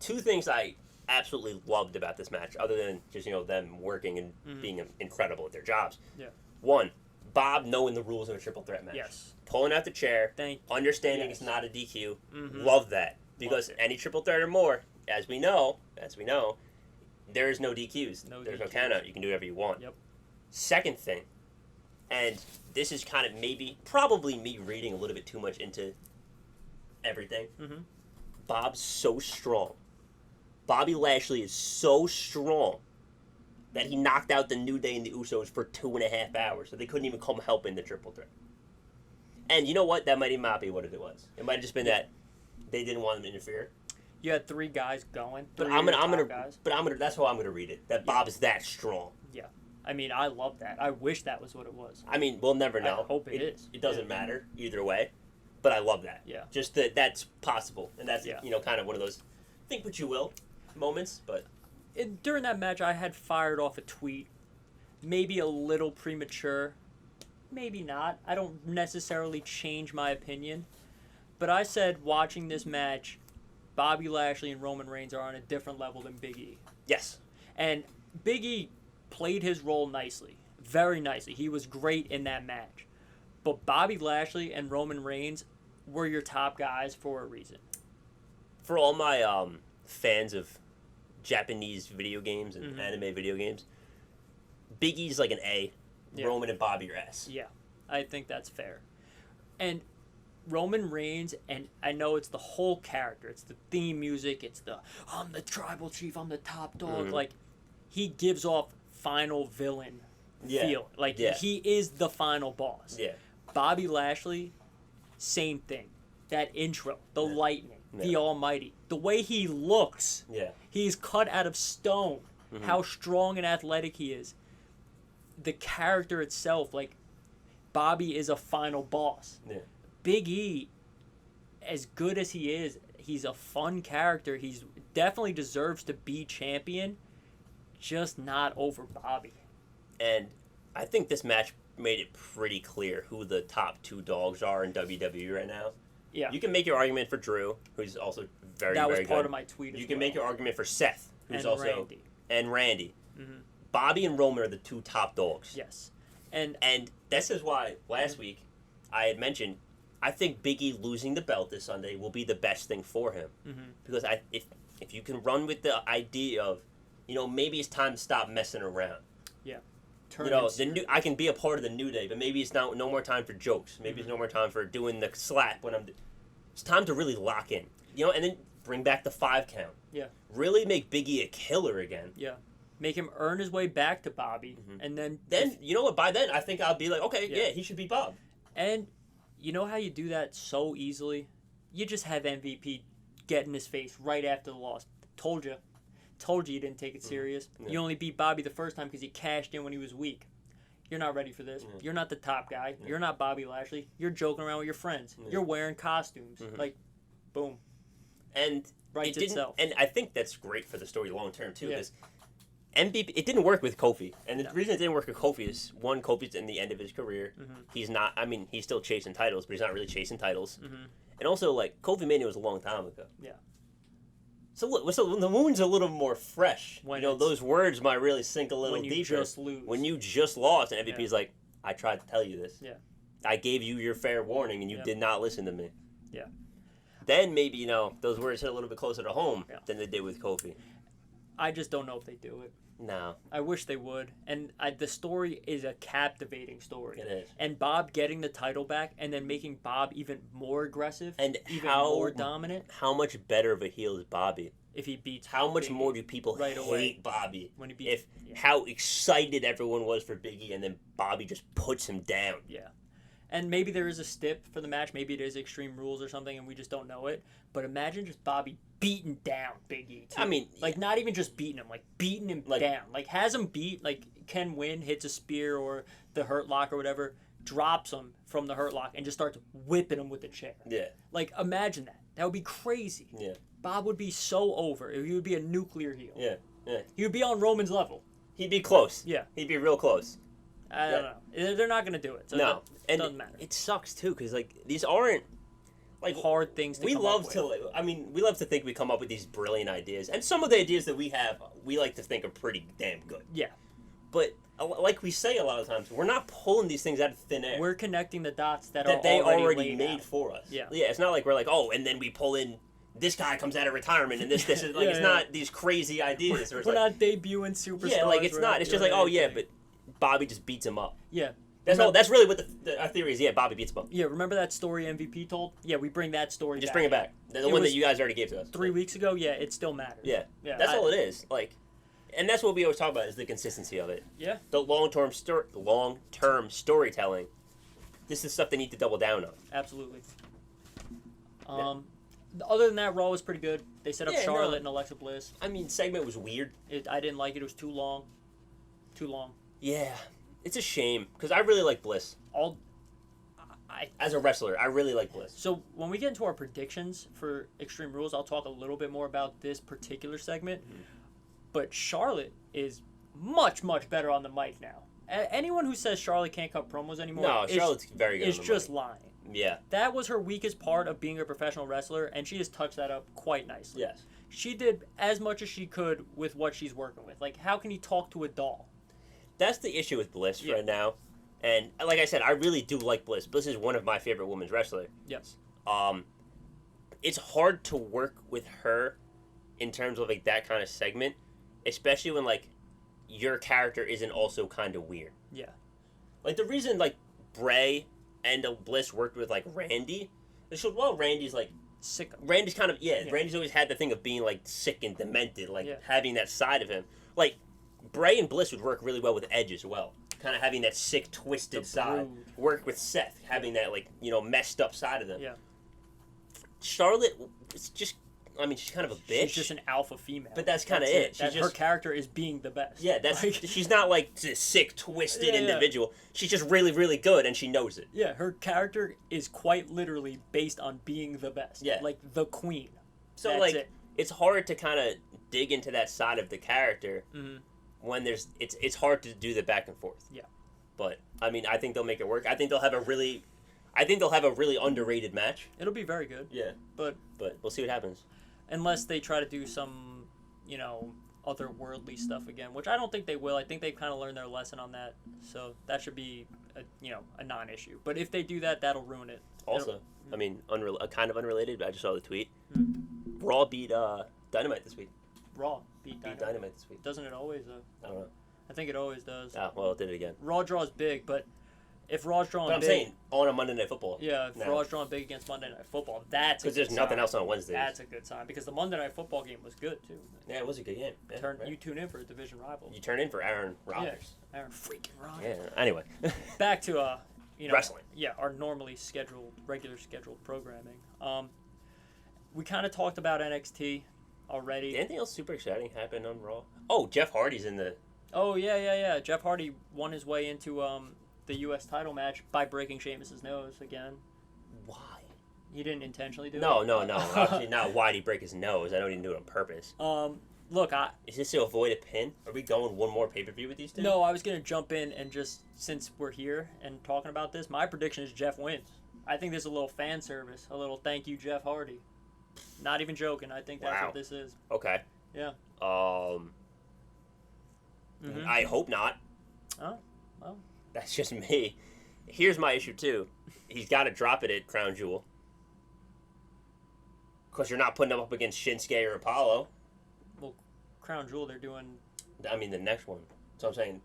B: Two things I absolutely loved about this match, other than just them working and being incredible at their jobs.
A: Yeah.
B: One, Bob knowing the rules of a triple threat match.
A: Yes.
B: Pulling out the chair,
A: Yes.
B: understanding it's not a DQ.
A: Mhm.
B: Love that. Because
A: Loved it.
B: any triple threat or more, as we know, there is no DQs.
A: No
B: There's no
A: DQs.
B: count out. You can do whatever you want.
A: Yep.
B: Second thing, and this is kind of probably me reading a little bit too much into everything.
A: Mhm.
B: Bob's so strong. Bobby Lashley is so strong that he knocked out the New Day and the Usos for 2.5 hours, so they couldn't even come help in the triple threat. And you know what? That might even not be what it was. It might have just been that they didn't want him to interfere.
A: You had three guys going.
B: But
A: three
B: I'm
A: of your
B: gonna,
A: top guys.
B: that's how I'm gonna read it. That Bob is that strong.
A: Yeah. I mean, I love that. I wish that was what it was.
B: I mean, we'll never know.
A: I hope it is.
B: It doesn't
A: Yeah.
B: matter either way. But I love that.
A: Yeah.
B: Just that's possible, and that's
A: Yeah.
B: kind of one of those think what you will moments. But
A: During that match, I had fired off a tweet, maybe a little premature, maybe not. I don't necessarily change my opinion, but I said watching this match, Bobby Lashley and Roman Reigns are on a different level than Big E.
B: yes,
A: And Big E played his role nicely, very nicely. He was great in that match. But Bobby Lashley and Roman Reigns were your top guys for a reason.
B: for all my fans of Japanese video games and anime video games, Big E's like an A.
A: Yeah.
B: Roman and Bobby are S.
A: Yeah, I think that's fair. And Roman Reigns, and I know it's the whole character. It's the theme music. It's I'm the tribal chief. I'm the top dog.
B: Mhm.
A: Like, he gives off final villain feel. Like,
B: Yeah.
A: he is the final boss.
B: Yeah.
A: Bobby Lashley, same thing. That intro, the lightning, the
B: Yeah.
A: almighty, the way he looks.
B: Yeah.
A: He's cut out of stone. How strong and athletic he is. The character itself, like, Bobby is a final boss.
B: Yeah.
A: Big E, as good as he is, he's a fun character. He's definitely deserves to be champion, just not over Bobby.
B: And I think this match made it pretty clear who the top 2 dogs are in WWE right now.
A: Yeah.
B: You can make your argument for Drew, who's also very,
A: that was
B: very
A: part
B: good.
A: of my tweet as
B: You can
A: well.
B: make your argument for Seth, who's
A: And
B: also...
A: Randy.
B: And Randy.
A: Mm-hmm.
B: Bobby and Roman are the 2 top dogs.
A: Yes. And
B: this is why last week I had mentioned I think Big E losing the belt this Sunday will be the best thing for him.
A: Mm-hmm.
B: Because if you can run with the idea of, maybe it's time to stop messing around.
A: Yeah.
B: I can be a part of the New Day, but maybe it's no more time for jokes. Maybe it's no more time for doing the slap when it's time to really lock in. And then bring back the 5 count.
A: Yeah.
B: Really make Big E a killer again.
A: Yeah. Make him earn his way back to Bobby, and then
B: you know what? By then, I think I'll be like, okay, yeah, he should be Bob.
A: And you know how you do that so easily? You just have MVP get in his face right after the loss. Told you you didn't take it serious. Yeah. You only beat Bobby the first time because he cashed in when he was weak. You're not ready for this. Yeah. You're not the top guy. Yeah. You're not Bobby Lashley. You're joking around with your friends. Yeah. You're wearing costumes. Boom.
B: And
A: writes itself.
B: And I think that's great for the story long term too, because MVP, it didn't work with Kofi, and the reason it didn't work with Kofi is, one, Kofi's in the end of his career. Mm-hmm. He's not. He's still chasing titles, but he's not really chasing titles. Mm-hmm. And also, Kofi Mania was a long time ago. Yeah. So the wound's a little more fresh. When those words might really sink a little deeper. When you just lose. When you just lost, and MVP's like, I tried to tell you this. Yeah. I gave you your fair warning, and you did not listen to me. Yeah. Then maybe, those words hit a little bit closer to home than they did with Kofi.
A: I just don't know if they do it.
B: No.
A: I wish they would. And the story is a captivating story.
B: It is.
A: And Bob getting the title back and then making Bob even more aggressive and even more dominant.
B: How much better of a heel is Bobby?
A: If he beats
B: How much more do people hate Bobby? When he beats, how excited everyone was for Big E, and then Bobby just puts him down.
A: Yeah. And maybe there is a stip for the match. Maybe it is Extreme Rules or something, and we just don't know it. But imagine just Bobby beating down Big E, too. Not even just beating him, beating him down. Has him beat, can win, hits a spear or the Hurt Lock or whatever, drops him from the Hurt Lock, and just starts whipping him with the chair. Yeah. Imagine that. That would be crazy. Yeah. Bob would be so over. He would be a nuclear heel.
B: Yeah. Yeah.
A: He would be on Roman's level.
B: He'd be close.
A: Yeah.
B: He'd be real close.
A: I don't know. They're not going to do it. So no. It doesn't matter.
B: It sucks, too, because, these aren't,
A: hard things to come up with.
B: We love to think we come up with these brilliant ideas. And some of the ideas that we have, we like to think are pretty damn good. Yeah. But, like we say a lot of times, we're not pulling these things out of thin air.
A: We're connecting the dots that
B: they
A: already
B: made for us. Yeah. Yeah, it's not like we're like, and then we pull in, this guy comes out of retirement, and this is, it's not these crazy ideas.
A: We're not debuting superstars.
B: Yeah, it's not. It's just but Bobby just beats him up.
A: Yeah.
B: That's really what our theory is. Yeah, Bobby beats him up.
A: Yeah, remember that story MVP told? Yeah, we bring that story
B: Just bring it back. The one that you guys already gave to us.
A: 3 weeks ago, yeah, it still matters.
B: Yeah. That's all it is. And that's what we always talk about, is the consistency of it. Yeah. The long-term storytelling. This is stuff they need to double down on.
A: Absolutely. Other than that, Raw was pretty good. They set up Charlotte and Alexa Bliss.
B: Segment was weird.
A: I didn't like it. It was too long.
B: Yeah. It's a shame, because I really like Bliss. As a wrestler, I really like Bliss.
A: So when we get into our predictions for Extreme Rules, I'll talk a little bit more about this particular segment. Mm-hmm. But Charlotte is much, much better on the mic now. Anyone who says Charlotte can't cut promos anymore
B: Charlotte's very good
A: is just lying.
B: Yeah.
A: That was her weakest part of being a professional wrestler, and she has touched that up quite nicely.
B: Yes.
A: She did as much as she could with what she's working with. How can you talk to a doll?
B: That's the issue with Bliss right now. And like I said, I really do like Bliss. Bliss is one of my favorite women's wrestlers.
A: Yes.
B: It's hard to work with her in terms of that kind of segment, especially when your character isn't also kind of weird. Yeah. The reason Bray and Bliss worked with Randy, is Randy's
A: sick.
B: Randy's kind of Randy's always had the thing of being sick and demented, having that side of him. Bray and Bliss would work really well with Edge as well. Kind of having that sick, twisted side. Work with Seth, having that, messed up side of them. Yeah. Charlotte, it's just, she's kind of a bitch.
A: She's just an alpha female.
B: But that's kind of it.
A: Her character is being the best.
B: Yeah, she's not a sick, twisted individual. She's just really, really good, and she knows it.
A: Yeah, her character is quite literally based on being the best. Yeah. The queen.
B: So, it's hard to kind of dig into that side of the character. Mm-hmm. When it's hard to do the back and forth.
A: Yeah.
B: But I mean, I think they'll make it work. I think they'll have a really underrated match.
A: It'll be very good.
B: Yeah.
A: But
B: we'll see what happens.
A: Unless they try to do some, otherworldly stuff again, which I don't think they will. I think they've kind of learned their lesson on that. So that should be, a non-issue. But if they do that, that'll ruin it.
B: Also, I mean, kind of unrelated, but I just saw the tweet. Raw beat Dynamite this week.
A: Raw beat
B: Dynamite this week.
A: Doesn't it always, though?
B: I don't know.
A: I think it always does.
B: Ah, well, it did it again.
A: Raw draws big, but if Raw's drawing
B: But I'm
A: big...
B: saying, on a Monday Night Football.
A: Yeah, if Raw's drawing big against Monday Night Football, that's a good sign.
B: Because there's nothing else on Wednesdays.
A: That's a good sign, because the Monday Night Football game was good, too.
B: Yeah, it was a good game. Yeah, right.
A: You tune in for a division rival.
B: You turn in for Aaron Rodgers.
A: Yeah, Aaron freaking Rodgers.
B: Yeah, anyway.
A: Back to,
B: wrestling.
A: Yeah, our regular scheduled programming. We kind of talked about NXT already.
B: Did anything else super exciting happen on Raw? Oh, Jeff Hardy's in the...
A: Oh, yeah. Jeff Hardy won his way into the U.S. title match by breaking Sheamus's nose again.
B: Why?
A: He didn't intentionally do it?
B: No. Obviously not why did he break his nose. I know he didn't do it on purpose.
A: Look,
B: Is this to avoid a pin? Are we going one more pay-per-view with these two?
A: No, I was going to jump in and just, since we're here and talking about this, my prediction is Jeff wins. I think this is a little fan service, a little thank you, Jeff Hardy. Not even joking. I think that's what this is.
B: Okay.
A: Yeah.
B: I hope not.
A: Oh, well.
B: That's just me. Here's my issue, too. He's got to drop it at Crown Jewel. Because you're not putting him up against Shinsuke or Apollo.
A: Well, Crown Jewel, they're doing...
B: I mean, the next one. So I'm saying...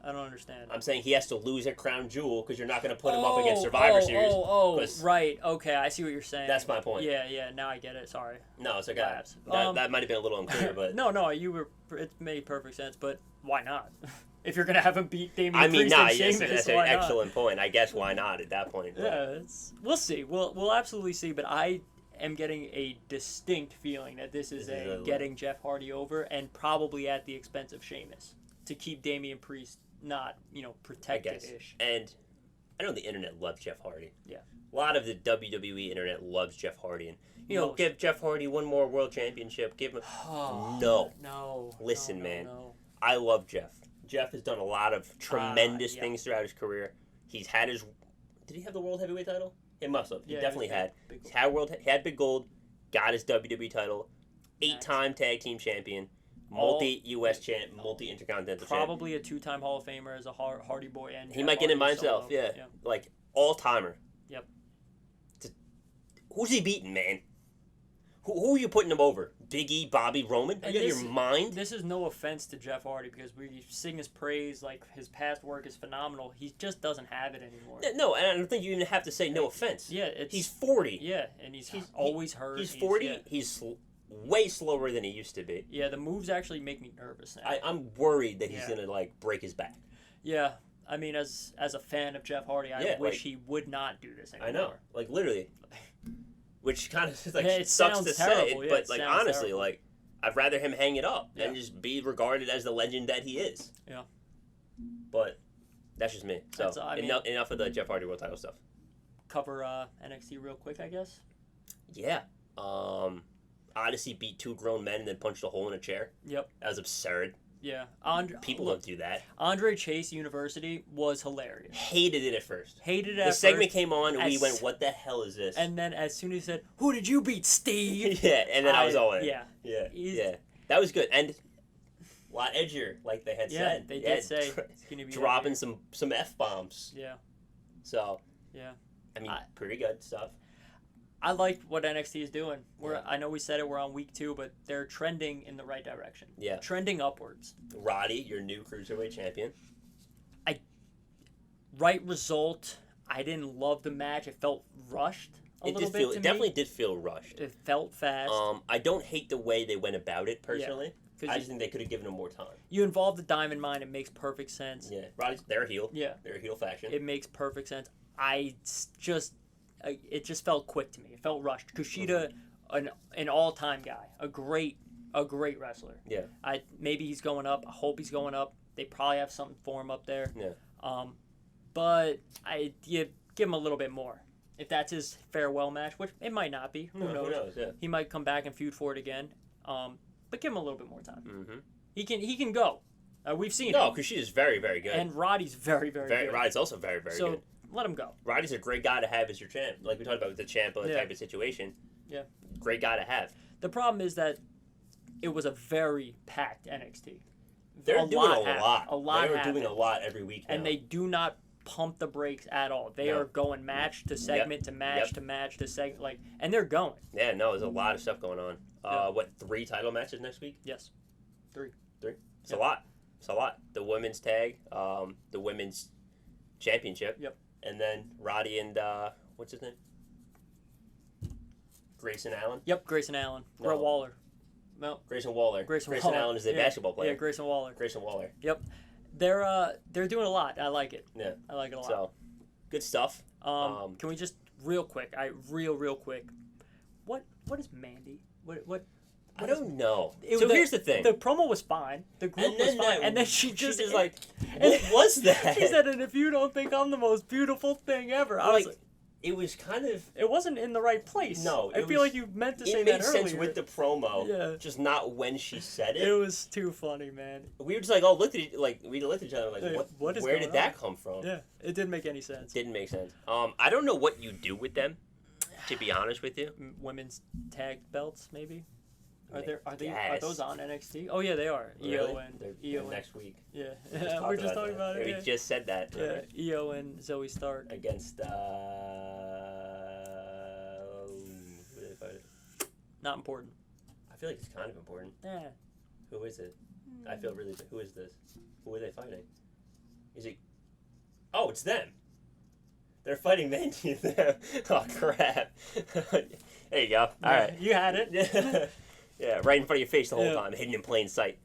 A: I don't understand.
B: I'm saying he has to lose at Crown Jewel because you're not going to put him up against Survivor Series.
A: Right. Okay, I see what you're saying.
B: That's my point.
A: Yeah, now I get it. Sorry.
B: No, it's okay. That might have been a little unclear, but...
A: No, it made perfect sense, but why not? If you're going to have him beat Damian Priest and Sheamus,
B: that's an excellent point. I guess why not at that point? But...
A: Yeah, we'll see. We'll absolutely see, but I am getting a distinct feeling that this is getting Jeff Hardy over, and probably at the expense of Sheamus, to keep Damian Priest not, protected-ish.
B: And I know the internet loves Jeff Hardy.
A: Yeah.
B: A lot of the WWE internet loves Jeff Hardy. And, give Jeff Hardy one more world championship. Give him...
A: No.
B: Listen, man. I love Jeff. Jeff has done a lot of tremendous things throughout his career. He's had his... Did he have the world heavyweight title? He must have. He definitely had. He had Big Gold, got his WWE title, 8-time tag team champion, multi-US champ, multi-intercontinental champ.
A: Probably a 2-time Hall of Famer as a Hardy Boy. And
B: he might get in by himself, yeah. Like, all-timer.
A: Yep.
B: Who's he beating, man? Who are you putting him over? Big E, Bobby, Roman? Are you out of your mind?
A: This is no offense to Jeff Hardy because we sing his praise, like his past work is phenomenal. He just doesn't have it anymore.
B: No, and I don't think you even have to say no offense.
A: Yeah,
B: he's 40.
A: Yeah, and he's always hurt.
B: He's 40. He's way slower than he used to be.
A: Yeah, the moves actually make me nervous now.
B: I'm worried that he's gonna break his back.
A: Yeah, I mean, as a fan of Jeff Hardy, I wish he would not do this anymore.
B: I know, literally. Which kind of
A: it
B: sucks to
A: terrible.
B: say, but honestly, terrible. I'd rather him hang it up and just be regarded as the legend that he is.
A: Yeah.
B: But that's just me. So enough of the Jeff Hardy world title stuff.
A: Cover NXT real quick, I guess.
B: Yeah. Odyssey beat 2 grown men and then punched a hole in a chair.
A: Yep.
B: That was absurd.
A: Yeah.
B: People don't do that.
A: Andre Chase University was hilarious.
B: Hated it at first.
A: The
B: segment came on and we went, what the hell is this?
A: And then as soon as he said, who did you beat, Steve?
B: Yeah, and then I was all in.
A: Yeah.
B: That was good. And a lot edgier, like they had said.
A: They did say it's going to be
B: dropping edgier. some F-bombs.
A: Yeah.
B: So,
A: yeah.
B: I mean, pretty good stuff.
A: I like what NXT is doing. I know we said it, we're on week 2, but they're trending in the right direction.
B: Yeah.
A: Trending upwards.
B: Roddy, your new Cruiserweight champion.
A: Right result. I didn't love the match. It felt rushed a little bit to me.
B: It definitely did feel rushed.
A: It felt fast.
B: I don't hate the way they went about it, personally. Yeah, I just think they could have given him more time.
A: You involve the Diamond Mine, it makes perfect sense.
B: Yeah. Roddy's, they're a heel.
A: Yeah.
B: They're a heel faction.
A: It makes perfect sense. It just felt quick to me. It felt rushed. Kushida, an all-time guy, a great wrestler.
B: Yeah.
A: Maybe he's going up. I hope he's going up. They probably have something for him up there.
B: Yeah.
A: But you give him a little bit more. If that's his farewell match, which it might not be. Who knows?
B: Who knows? Yeah.
A: He might come back and feud for it again. But give him a little bit more time.
B: Mm-hmm.
A: He can go. We've seen
B: No,
A: him.
B: because she is very, very good.
A: And Roddy's very, very good.
B: Roddy's also very, very good.
A: So let him go.
B: Roddy's a great guy to have as your champ. Like we talked about with the champ and that type of situation.
A: Yeah.
B: Great guy to have.
A: The problem is that it was a very packed NXT.
B: They're doing a lot.
A: A lot
B: They are doing a lot every week now.
A: And they do not pump the brakes at all. They are going match to segment to match to match to segment, and they're going.
B: Yeah, no, there's a lot of stuff going on. What, 3 title matches next week?
A: Yes. 3.
B: It's a lot. It's a lot. The women's tag, the women's championship.
A: Yep.
B: And then Roddy and, what's his name? Grayson Allen?
A: Yep, Grayson Allen.
B: No.
A: Waller. No.
B: Grayson Waller. Grayson Allen is the basketball player.
A: Yeah, Grayson Waller.
B: Grayson Waller.
A: Yep. They're doing a lot. I like it.
B: Yeah.
A: I like it a lot.
B: So, good stuff.
A: Can we just real quick? Real quick. What is Mandy? What
B: I don't know.
A: So
B: here's the thing.
A: The promo was fine. The group was fine. And then she just
B: like, what was that?
A: She said, and if you don't think I'm the most beautiful thing ever. I was like,
B: it was kind of...
A: It wasn't in the right place.
B: No.
A: I feel like you meant to say that earlier.
B: It made sense with the promo, just not when she said it.
A: It was too funny, man.
B: We were just like, we looked at each other like, where did that come from?
A: Yeah, it didn't make any sense.
B: Didn't make sense. I don't know what you do with them, to be honest with you.
A: Women's tag belts, maybe? Are those on NXT? Oh yeah, they are.
B: Really?
A: Io and
B: they're next week.
A: Yeah, we're just talking about it.
B: We just said that.
A: Yeah, Io and Zoe Stark
B: against. Who did they fight?
A: Not important.
B: I feel like it's kind of important.
A: Yeah.
B: Who is it? I feel really. Who is this? Who are they fighting? Is it? Oh, it's them. They're fighting Mandy. Oh crap! There you go. All right,
A: you had it.
B: Yeah, right in front of your face the whole time, hidden in plain sight.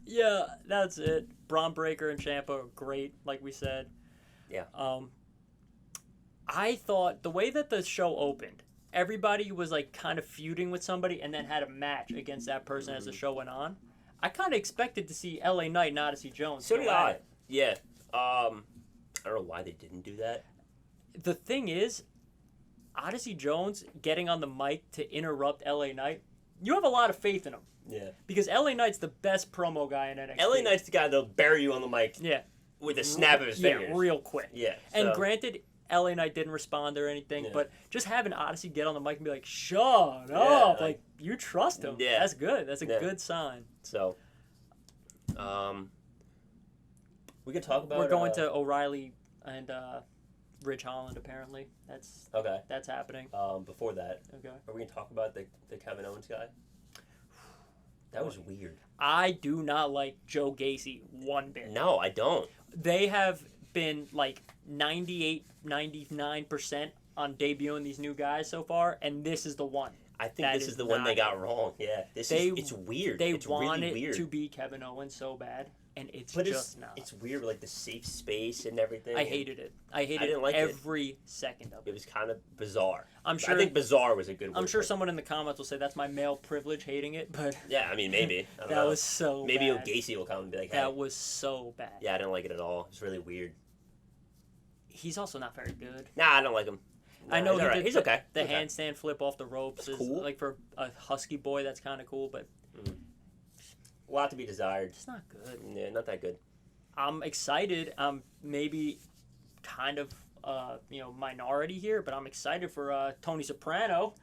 A: Yeah, that's it. Braun Breaker and Ciampa are great, like we said.
B: Yeah.
A: I thought the way that the show opened, everybody was like kind of feuding with somebody and then had a match against that person as the show went on. I kind of expected to see LA Knight and Odyssey Jones.
B: So did I. Yeah. I don't know why they didn't do that.
A: The thing is, Odyssey Jones getting on the mic to interrupt LA Knight, you have a lot of faith in him.
B: Yeah.
A: Because LA Knight's the best promo guy in NXT.
B: LA Knight's the guy that'll bury you on the mic.
A: Yeah.
B: With a snap of his fingers.
A: Yeah, real quick.
B: Yeah.
A: And granted, LA Knight didn't respond or anything, but just having Odyssey get on the mic and be like, shut up. Like, you trust him.
B: Yeah.
A: That's good. That's a good sign.
B: So, we could talk about...
A: We're going to O'Reilly and Ridge Holland, apparently. That's happening.
B: Before that,
A: are
B: we going to talk about the Kevin Owens guy? That was weird.
A: I do not like Joe Gacy one bit.
B: No, I don't.
A: They have been like 98, 99% on debuting these new guys so far, and this is the one.
B: I think this is the one they got wrong. Yeah, it's weird.
A: It's
B: want
A: really
B: it weird.
A: To be Kevin Owens so bad, and it's not.
B: It's weird, like the safe space and everything.
A: I hated it. I didn't like every second of it.
B: It was kind of bizarre.
A: I think
B: bizarre was a good word.
A: I'm sure someone in the comments will say that's my male privilege hating it, but
B: yeah, I mean maybe. I don't
A: know. Was so
B: maybe
A: bad.
B: Gacy will come and be like, hey.
A: That was so bad.
B: Yeah, I didn't like it at all. It's really weird.
A: He's also not very good.
B: Nah, I don't like him. No,
A: I know
B: he's okay.
A: The handstand flip off the ropes is
B: cool.
A: Like for a husky boy, that's kind of cool, but
B: a lot to be desired.
A: It's not good.
B: Yeah, not that good.
A: I'm excited. Maybe kind of minority here, but I'm excited for Tony Soprano.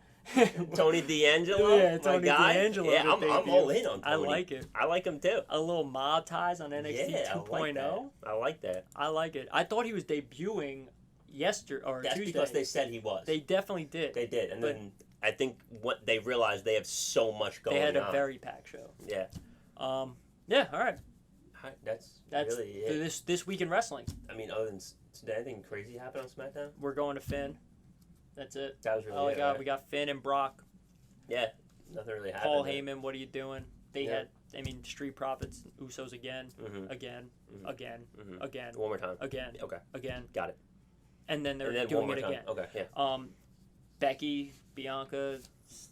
B: Tony D'Angelo,
A: yeah, Tony D'Angelo.
B: Yeah, I'm all in on Tony.
A: I like it.
B: I like him too.
A: A little mob ties on NXT 2.0.
B: I like that.
A: I like it. I thought he was debuting yesterday or
B: That's
A: Tuesday.
B: because they said he was.
A: They definitely did.
B: They did, and then I think what they realized they have so much going on.
A: They had a very packed show.
B: Yeah.
A: Yeah. All right.
B: That's really
A: it. This week in wrestling.
B: I mean, other than did anything crazy happen on SmackDown?
A: We're going to Finn. That's it.
B: That was really
A: all I got. Right? We got Finn and Brock.
B: Yeah, nothing really happened.
A: Paul Heyman, what are you doing? They had, Street Profits, Usos again, again.
B: One more time.
A: Again.
B: Okay.
A: Again.
B: Got it.
A: And then they're doing it again.
B: Okay. Yeah.
A: Becky, Bianca,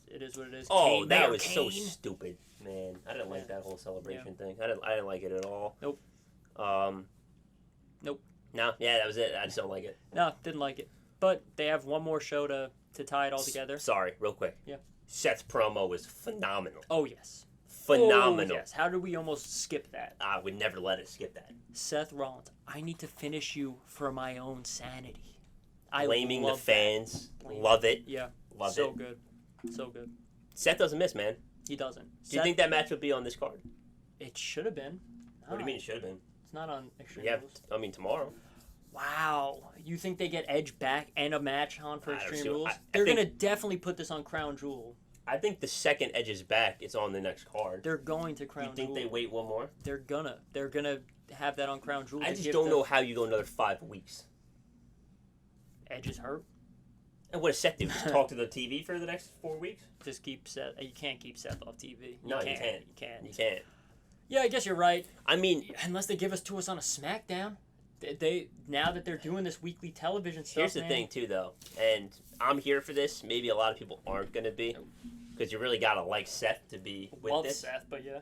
A: it is what it is.
B: Oh,
A: Kane,
B: that was so stupid, man. I didn't like that whole celebration thing. I didn't like it at all.
A: Nope. Nope.
B: No. Yeah, that was it. I just don't like it.
A: No, didn't like it. But they have one more show to tie it all together.
B: Sorry, real quick.
A: Yeah.
B: Seth's promo was phenomenal.
A: Oh, yes.
B: phenomenal.
A: Oh, yes. How did we almost skip that?
B: I would never let it skip that.
A: Seth Rollins, I need to finish you for my own sanity.
B: Blaming the
A: love
B: fans.
A: Blame
B: Love it.
A: Yeah.
B: Love
A: so
B: it.
A: good. So good.
B: Seth doesn't miss, man.
A: He doesn't.
B: Do you think that match will be on this card?
A: It should have been.
B: What do you mean it should have been?
A: It's not on Extreme
B: Yeah,
A: Rules.
B: I mean tomorrow.
A: Wow. You think they get Edge back and a match on for Extreme
B: see-
A: Rules?
B: I
A: They're
B: think-
A: going to definitely put this on Crown Jewel.
B: I think the second Edge is back, it's on the next card.
A: They're going to Crown
B: You think
A: Jewel.
B: they wait one more?
A: They're gonna have that on Crown Jewel.
B: I
A: to
B: just
A: give
B: don't
A: the-
B: know how you go another 5 weeks.
A: Edge is hurt.
B: And what does Seth do? Just talk to the TV for the next 4 weeks?
A: Just keep Seth. You can't keep Seth off TV.
B: No, you
A: You
B: can't.
A: can't.
B: You can't.
A: Yeah, I guess you're right.
B: I mean,
A: Unless they give us to us on a SmackDown. They now that they're doing this weekly television stuff.
B: here's the thing too, though, and I'm here for this. Maybe a lot of people aren't gonna be, because you really gotta like Seth to be with
A: Love
B: this.
A: Seth, but yeah.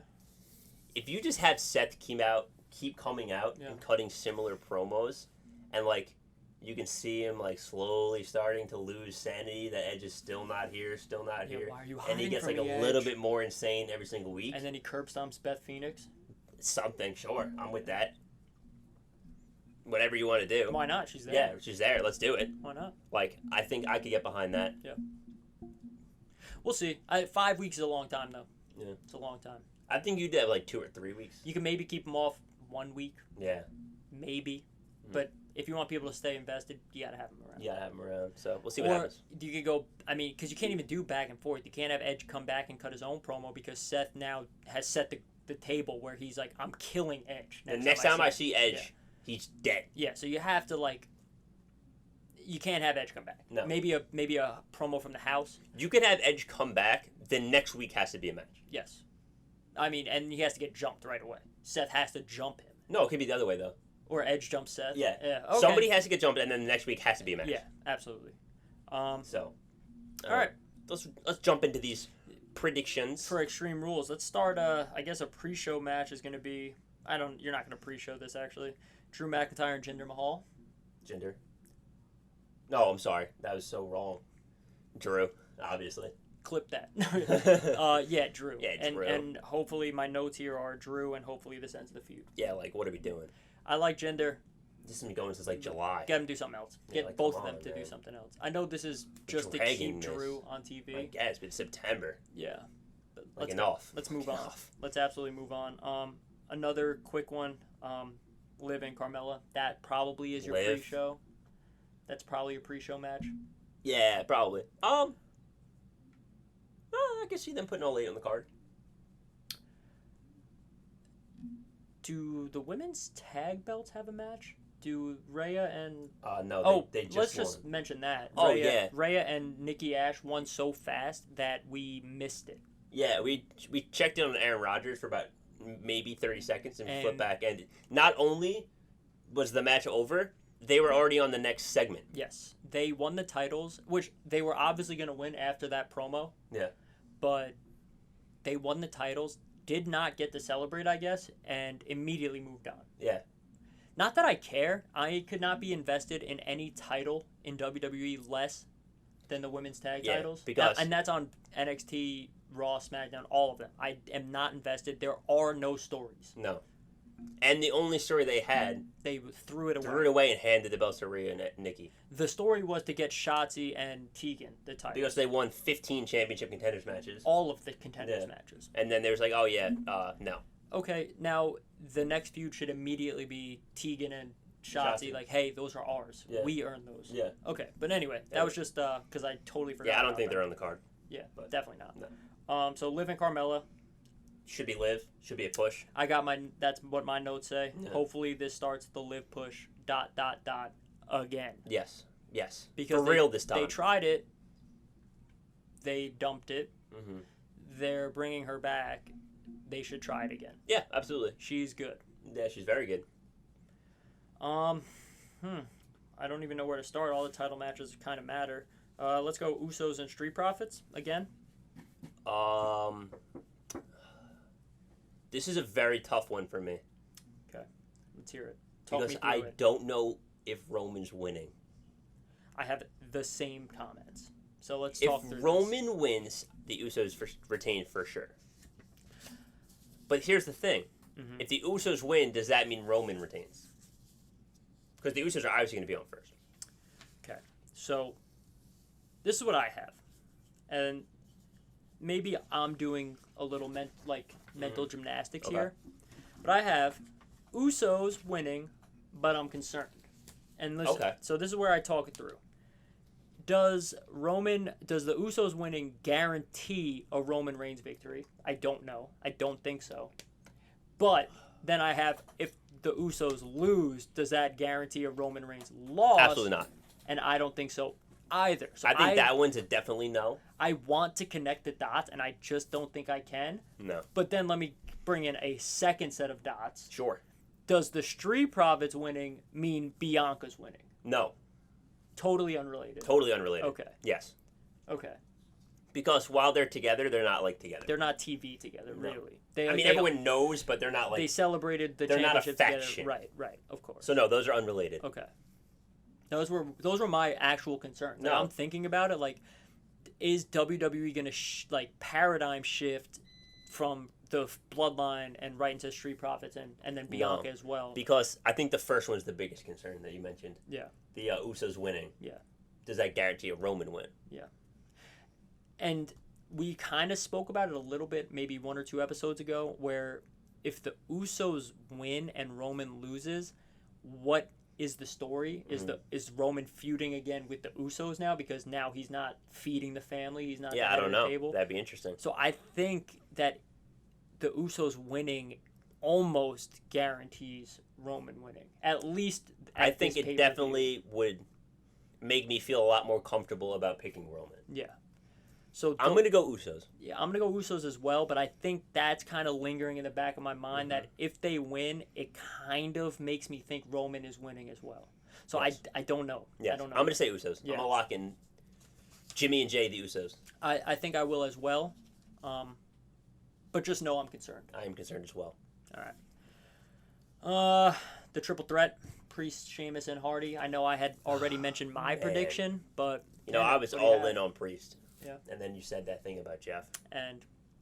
B: If you just have Seth keep coming out
A: Yeah.
B: and cutting similar promos, and like you can see him like slowly starting to lose sanity. The Edge is still not here,
A: Yeah, why are you
B: and he
A: hiding
B: gets
A: from
B: like
A: the
B: a little
A: Edge?
B: bit more insane every single week.
A: And then he curb stomps Beth Phoenix.
B: Something, sure, I'm with that. Whatever you want to do.
A: Why not? She's there.
B: Yeah, she's there. Let's do it.
A: Why not?
B: Like, I think I could get behind that.
A: We'll see. 5 weeks is a long time, though.
B: Yeah.
A: It's a long time.
B: I think you'd have like 2 or 3 weeks.
A: You can maybe keep them off 1 week.
B: Yeah.
A: Maybe.
B: Mhm.
A: But if you want people to stay invested, you got to have them around.
B: You gotta have him around. So we'll see what
A: Or
B: happens.
A: you could go, I mean, because you can't even do back and forth. You can't have Edge come back and cut his own promo because Seth now has set the table where he's like, I'm killing Edge.
B: The next time I see
A: him.
B: Edge, he's dead.
A: Yeah, so you have to, like, you can't have Edge come back.
B: No.
A: Maybe a promo from the house.
B: You can have Edge come back. The next week has to be a match.
A: Yes. I mean, and he has to get jumped right away. Seth has to jump him.
B: No, it could be the other way though.
A: Or Edge jumps Seth.
B: Yeah.
A: Okay.
B: Somebody has to get jumped, and then the next week has to be a match.
A: Yeah, absolutely.
B: So.
A: All right.
B: Let's jump into these predictions.
A: For Extreme Rules, let's start. I guess a pre-show match is going to be. You're not going to pre-show this actually. Drew McIntyre and Jinder Mahal.
B: Jinder. No, I'm sorry. That was so wrong. Drew, obviously.
A: Clip that. Yeah, Drew.
B: Yeah, Drew.
A: And hopefully my notes here are Drew, and hopefully this ends the feud.
B: Yeah, like what are we doing?
A: I like Jinder.
B: This has been going since like July.
A: Get him to do something else.
B: Yeah,
A: Get
B: like,
A: both
B: come
A: of them
B: on,
A: to do
B: man.
A: something else. I know this is just to
B: dragging
A: keep
B: this.
A: Drew on TV.
B: I guess, but September.
A: Yeah.
B: Like enough.
A: Let's move
B: Like,
A: on.
B: enough.
A: Let's absolutely move on. Another quick one. Liv and Carmella. That probably is your
B: Liv.
A: pre-show. That's probably your pre-show match.
B: Yeah, probably. I can see them putting all 8 on the card.
A: Do the women's tag belts have a match? Do Rhea and
B: No, they just
A: let's
B: won.
A: just mention that.
B: Oh, yeah.
A: Rhea and Nikki Ash won so fast that we missed it.
B: Yeah, we checked in on Aaron Rodgers for about maybe 30 seconds and
A: And-
B: flipped back. And not only was the match over, they were already on the next segment.
A: Yes, they won the titles, which they were obviously going to win after that promo.
B: Yeah.
A: But they won the titles, did not get to celebrate, I guess, and immediately moved on.
B: Yeah.
A: Not that I care. I could not be invested in any title in WWE less than the women's tag
B: Yeah,
A: titles.
B: because-
A: And that's on NXT, Raw, SmackDown, all of them. I am not invested. There are no stories.
B: No. And the only story they had,
A: They threw it away.
B: threw it away and handed the belts to Rhea and Nikki.
A: The story was to get Shotzi and Tegan the titles.
B: Because they won 15 championship contenders matches.
A: all of the contenders
B: Yeah.
A: matches.
B: And then there was like, oh yeah, no.
A: Okay, now the next feud should immediately be Tegan and Shotzi.
B: Shotzi.
A: Like, hey, those are ours.
B: Yeah.
A: We earned those.
B: Yeah.
A: Okay, but anyway, that
B: Yeah.
A: was just because I totally forgot.
B: Yeah, I don't
A: about
B: think
A: that.
B: they're on the card.
A: Yeah,
B: but-
A: definitely not.
B: No.
A: So Liv and Carmella.
B: Should be Liv. Should be a push.
A: I got that's what my notes say.
B: Yeah.
A: Hopefully this starts the Liv push ... again.
B: Yes. Yes.
A: Because
B: For real this time.
A: They tried it. They dumped it.
B: Mm-hmm.
A: They're bringing her back. They should try it again.
B: Yeah, absolutely.
A: She's good.
B: Yeah, she's very good.
A: I don't even know where to start. All the title matches kind of matter. Let's go Usos and Street Profits again.
B: This is a very tough one for me.
A: Okay, let's hear it. Talk
B: Because
A: me through
B: I
A: it.
B: don't know if Roman's winning.
A: I have the same comments. So let's
B: If
A: talk through
B: Roman wins, the Usos retain for sure. But here's the thing. If the Usos win, does that mean Roman retains? Because the Usos are obviously going to be on first.
A: Okay. So, this is what I have. And maybe I'm doing a little mental gymnastics here. But I have Usos winning, but I'm concerned. And listen, so this is where I talk it through. Does the Usos winning guarantee a Roman Reigns victory? I don't know. I don't think so. But then I have, if the Usos lose, does that guarantee a Roman Reigns loss?
B: Absolutely not.
A: And I don't think so either. So
B: I think that one's a definitely no.
A: I want to connect the dots, and I just don't think I can.
B: No.
A: But then let me bring in a second set of dots.
B: Sure.
A: Does the Street Profits winning mean Bianca's winning?
B: No.
A: Totally unrelated.
B: Totally unrelated.
A: Okay.
B: Yes.
A: Okay.
B: Because while they're together, they're not together.
A: They're not TV together, really.
B: Everyone knows, but they're not
A: they celebrated the championship together. Right, of course.
B: So no, those are unrelated.
A: Okay. Those were my actual concerns.
B: No.
A: I'm thinking about it, is WWE going to paradigm shift from the Bloodline and right into Street Profits and then Bianca as well?
B: Because I think the first one's the biggest concern that you mentioned.
A: Yeah.
B: The Usos winning.
A: Yeah.
B: Does that guarantee a Roman win?
A: Yeah. And we kind of spoke about it a little bit, maybe 1 or 2 episodes ago, where if the Usos win and Roman loses, what is the story? Is Roman feuding again with the Usos now because now he's not feeding the family? He's not.
B: Yeah, I don't know. Table? That'd be interesting.
A: So I think that the Usos winning almost guarantees Roman winning. At least.
B: I think it definitely would make me feel a lot more comfortable about picking Roman.
A: Yeah. So
B: I'm going to go Usos.
A: Yeah, I'm going to go Usos as well, but I think that's kind of lingering in the back of my mind that if they win, it kind of makes me think Roman is winning as well. So yes. I don't know.
B: Yes.
A: I don't know.
B: I'm going to say Usos.
A: Yeah.
B: I'm going to lock in Jimmy and Jay, the Usos.
A: I think I will as well. But just know I'm concerned.
B: I am concerned as well.
A: All right. The triple threat, Priest, Sheamus, and Hardy. I know I had already mentioned my prediction, but...
B: I was all in on Priest.
A: Yeah.
B: And then you said that thing about Jeff.
A: And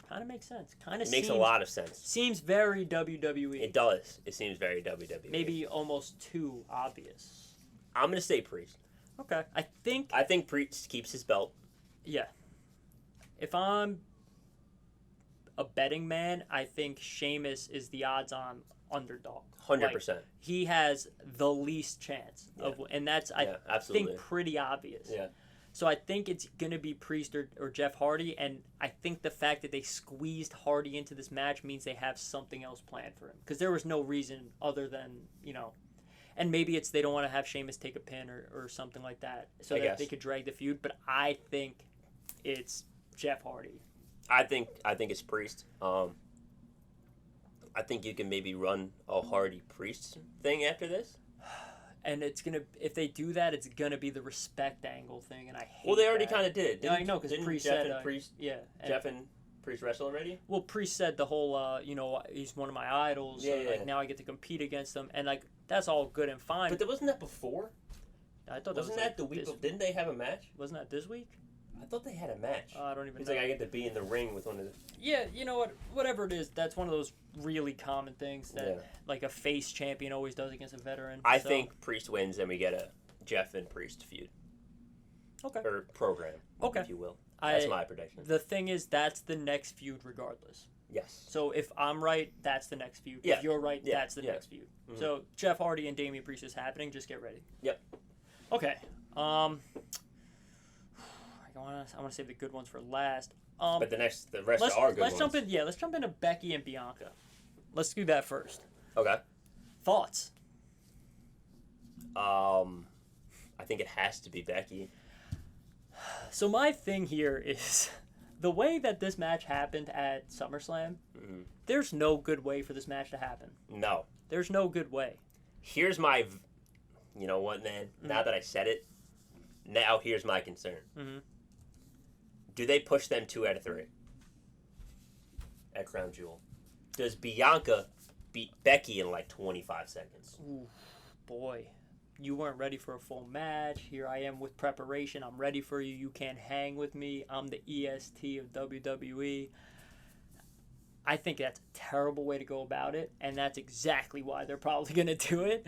A: kind of makes sense.
B: It makes a lot of sense.
A: Seems very WWE.
B: It does. It seems very WWE.
A: Maybe almost too obvious.
B: I'm going to say Priest.
A: Okay. I think
B: Priest keeps his belt.
A: Yeah. If I'm a betting man, I think Sheamus is the odds-on underdog.
B: 100%.
A: He has the least chance of, and that's I think pretty obvious.
B: Yeah.
A: So I think it's going to be Priest or Jeff Hardy, and I think the fact that they squeezed Hardy into this match means they have something else planned for him. Because there was no reason other than, and maybe it's they don't want to have Sheamus take a pin or something like that so that they could drag the feud, but I think it's Jeff Hardy.
B: I think it's Priest. I think you can maybe run a Hardy Priest thing after this.
A: And it's gonna, if they do that, it's gonna be the respect angle thing, and I hate.
B: Well, they already kind of did.
A: Yeah, I know, because Priest
B: Jeff
A: said,
B: and Priest.
A: Yeah.
B: Jeff and Priest wrestle already.
A: Well, Priest said the whole, he's one of my idols.
B: Yeah,
A: so, now I get to compete against him, and that's all good and fine.
B: But wasn't that before?
A: I thought
B: wasn't that the week? Didn't they have a match?
A: Wasn't that this week?
B: I thought they had a match.
A: I don't even know.
B: It's like I get to be in the ring with one of the...
A: Yeah, you know what? Whatever it is, that's one of those really common things that like a face champion always does against a veteran.
B: I think Priest wins and we get a Jeff and Priest feud.
A: Okay.
B: Or program, if you will. That's my prediction.
A: The thing is, that's the next feud regardless.
B: Yes.
A: So if I'm right, that's the next feud.
B: Yeah.
A: If you're right, that's the next feud. Mm-hmm. So Jeff Hardy and Damian Priest is happening. Just get ready.
B: Yep.
A: Okay. I want to save the good ones for last.
B: But the rest are good ones.
A: Let's jump into Becky and Bianca. Let's do that first.
B: Okay.
A: Thoughts?
B: I think it has to be Becky.
A: So my thing here is the way that this match happened at SummerSlam.
B: Mm-hmm.
A: There's no good way for this match to happen.
B: No.
A: There's no good way.
B: Here's my, you know what, man? Mm-hmm. Now that I said it, now here's my concern.
A: Mm-hmm.
B: Do they push them 2 out of 3 at Crown Jewel? Does Bianca beat Becky in like 25 seconds?
A: Ooh, boy. You weren't ready for a full match. Here I am with preparation. I'm ready for you. You can't hang with me. I'm the EST of WWE. I think that's a terrible way to go about it, and that's exactly why they're probably going to do it.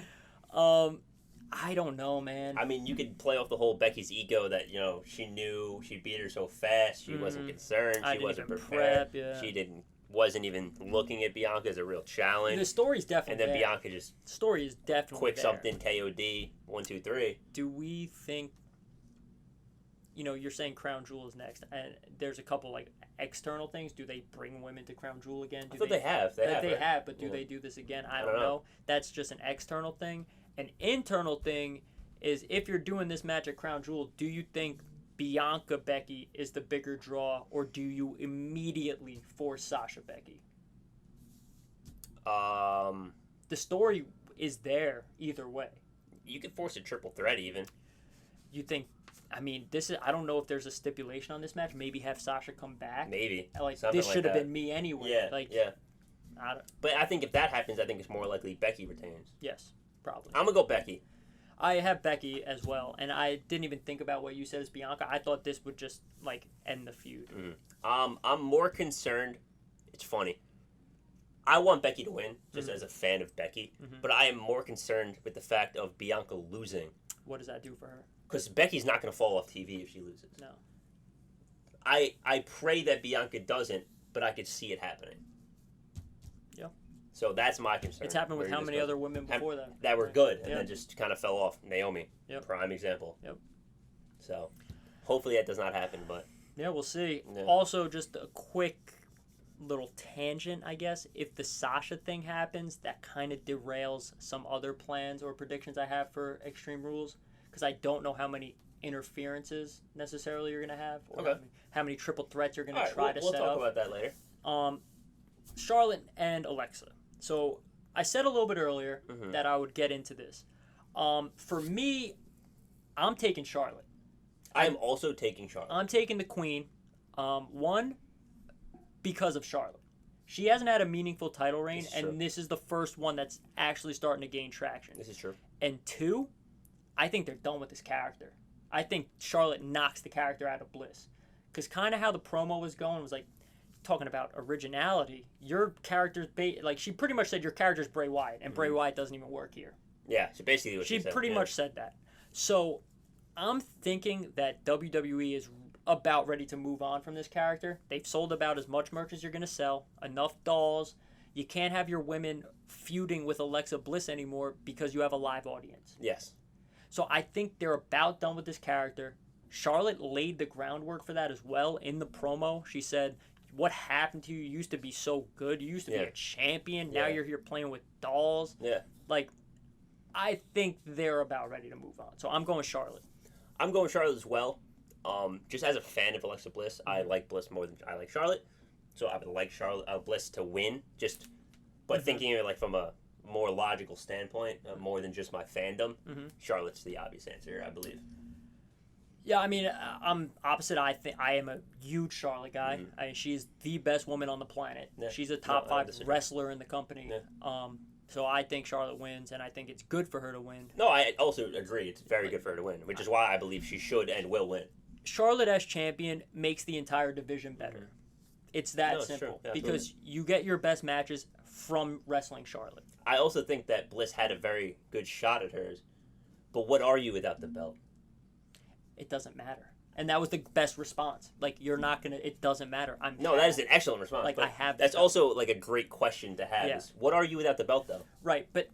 A: I don't know, man.
B: I mean, you could play off the whole Becky's ego that, she knew she beat her so fast, she wasn't concerned, she wasn't prepared, wasn't even looking at Bianca as a real challenge.
A: The story's definitely
B: And then
A: there.
B: Bianca just
A: story is definitely
B: quick
A: there.
B: something, KOD, 1, 2, 3.
A: Do we think, you're saying Crown Jewel is next, and there's a couple, like, external things. Do they bring women to Crown Jewel again?
B: I thought they have. They
A: have, but do they do this again? I don't know. That's just an external thing. An internal thing is, if you're doing this match at Crown Jewel, do you think Bianca Becky is the bigger draw, or do you immediately force Sasha Becky? The story is there either way.
B: You could force a triple threat even.
A: You think? I mean, I don't know if there's a stipulation on this match. Maybe have Sasha come back.
B: Maybe.
A: Like, this should have been me anyway.
B: Yeah. But I think if that happens, I think it's more likely Becky retains.
A: Yes, probably.
B: I'm going to go Becky.
A: I have Becky as well, and I didn't even think about what you said as Bianca. I thought this would just, end the feud.
B: Mm-hmm. I'm more concerned. It's funny. I want Becky to win, just as a fan of Becky, but I am more concerned with the fact of Bianca losing.
A: What does that do for her?
B: Because Becky's not going to fall off TV if she loses.
A: No.
B: I pray that Bianca doesn't, but I could see it happening.
A: Yeah.
B: So that's my concern.
A: It's happened with how many other women before that?
B: That were good, and then just kind of fell off. Naomi, prime example.
A: Yep.
B: So hopefully that does not happen, but...
A: Yeah, we'll see.
B: Yeah.
A: Also, just a quick little tangent, I guess. If the Sasha thing happens, that kind of derails some other plans or predictions I have for Extreme Rules, because I don't know how many interferences necessarily you're going to have, or how many triple threats you're going to try to set up.
B: We'll talk about that later.
A: Charlotte and Alexa. So I said a little bit earlier that I would get into this. For me, I'm taking Charlotte.
B: I'm also taking Charlotte.
A: I'm taking the Queen. One, because of Charlotte. She hasn't had a meaningful title reign, and this is the first one that's actually starting to gain traction.
B: This is true.
A: And two, I think they're done with this character. I think Charlotte knocks the character out of Bliss. Because kind of how the promo was going was like, talking about originality, your character's she pretty much said your character's Bray Wyatt, and Bray Wyatt doesn't even work here.
B: Yeah, so basically what she said.
A: She pretty much said that. So I'm thinking that WWE is about ready to move on from this character. They've sold about as much merch as you're going to sell, enough dolls. You can't have your women feuding with Alexa Bliss anymore because you have a live audience.
B: Yes.
A: So I think they're about done with this character. Charlotte laid the groundwork for that as well in the promo. She said, what happened to you? You used to be so good. You used to be a champion. Now you're here playing with dolls.
B: Yeah.
A: I think they're about ready to move on. So I'm going Charlotte.
B: I'm going Charlotte as well. Just as a fan of Alexa Bliss, I like Bliss more than I like Charlotte. So I would like Bliss to win. But thinking of it from a more logical standpoint, more than just my fandom, Charlotte's the obvious answer, I believe.
A: Yeah, I mean, I'm opposite. I am a huge Charlotte guy. I mean, she's the best woman on the planet. Yeah. She's a top 5 wrestler in the company. Yeah. So I think Charlotte wins, and I think it's good for her to win.
B: No, I also agree. It's very good for her to win, which is why I believe she should and will win.
A: Charlotte as champion makes the entire division better. It's that simple. Yeah, because you get your best matches from wrestling Charlotte.
B: I also think that Bliss had a very good shot at hers. But what are you without the belt?
A: It doesn't matter. And that was the best response. You're not going to... It doesn't matter.
B: That is an excellent response.
A: I have...
B: That's also, a great question to have. Yeah. Is, what are you without the belt, though?
A: Right, but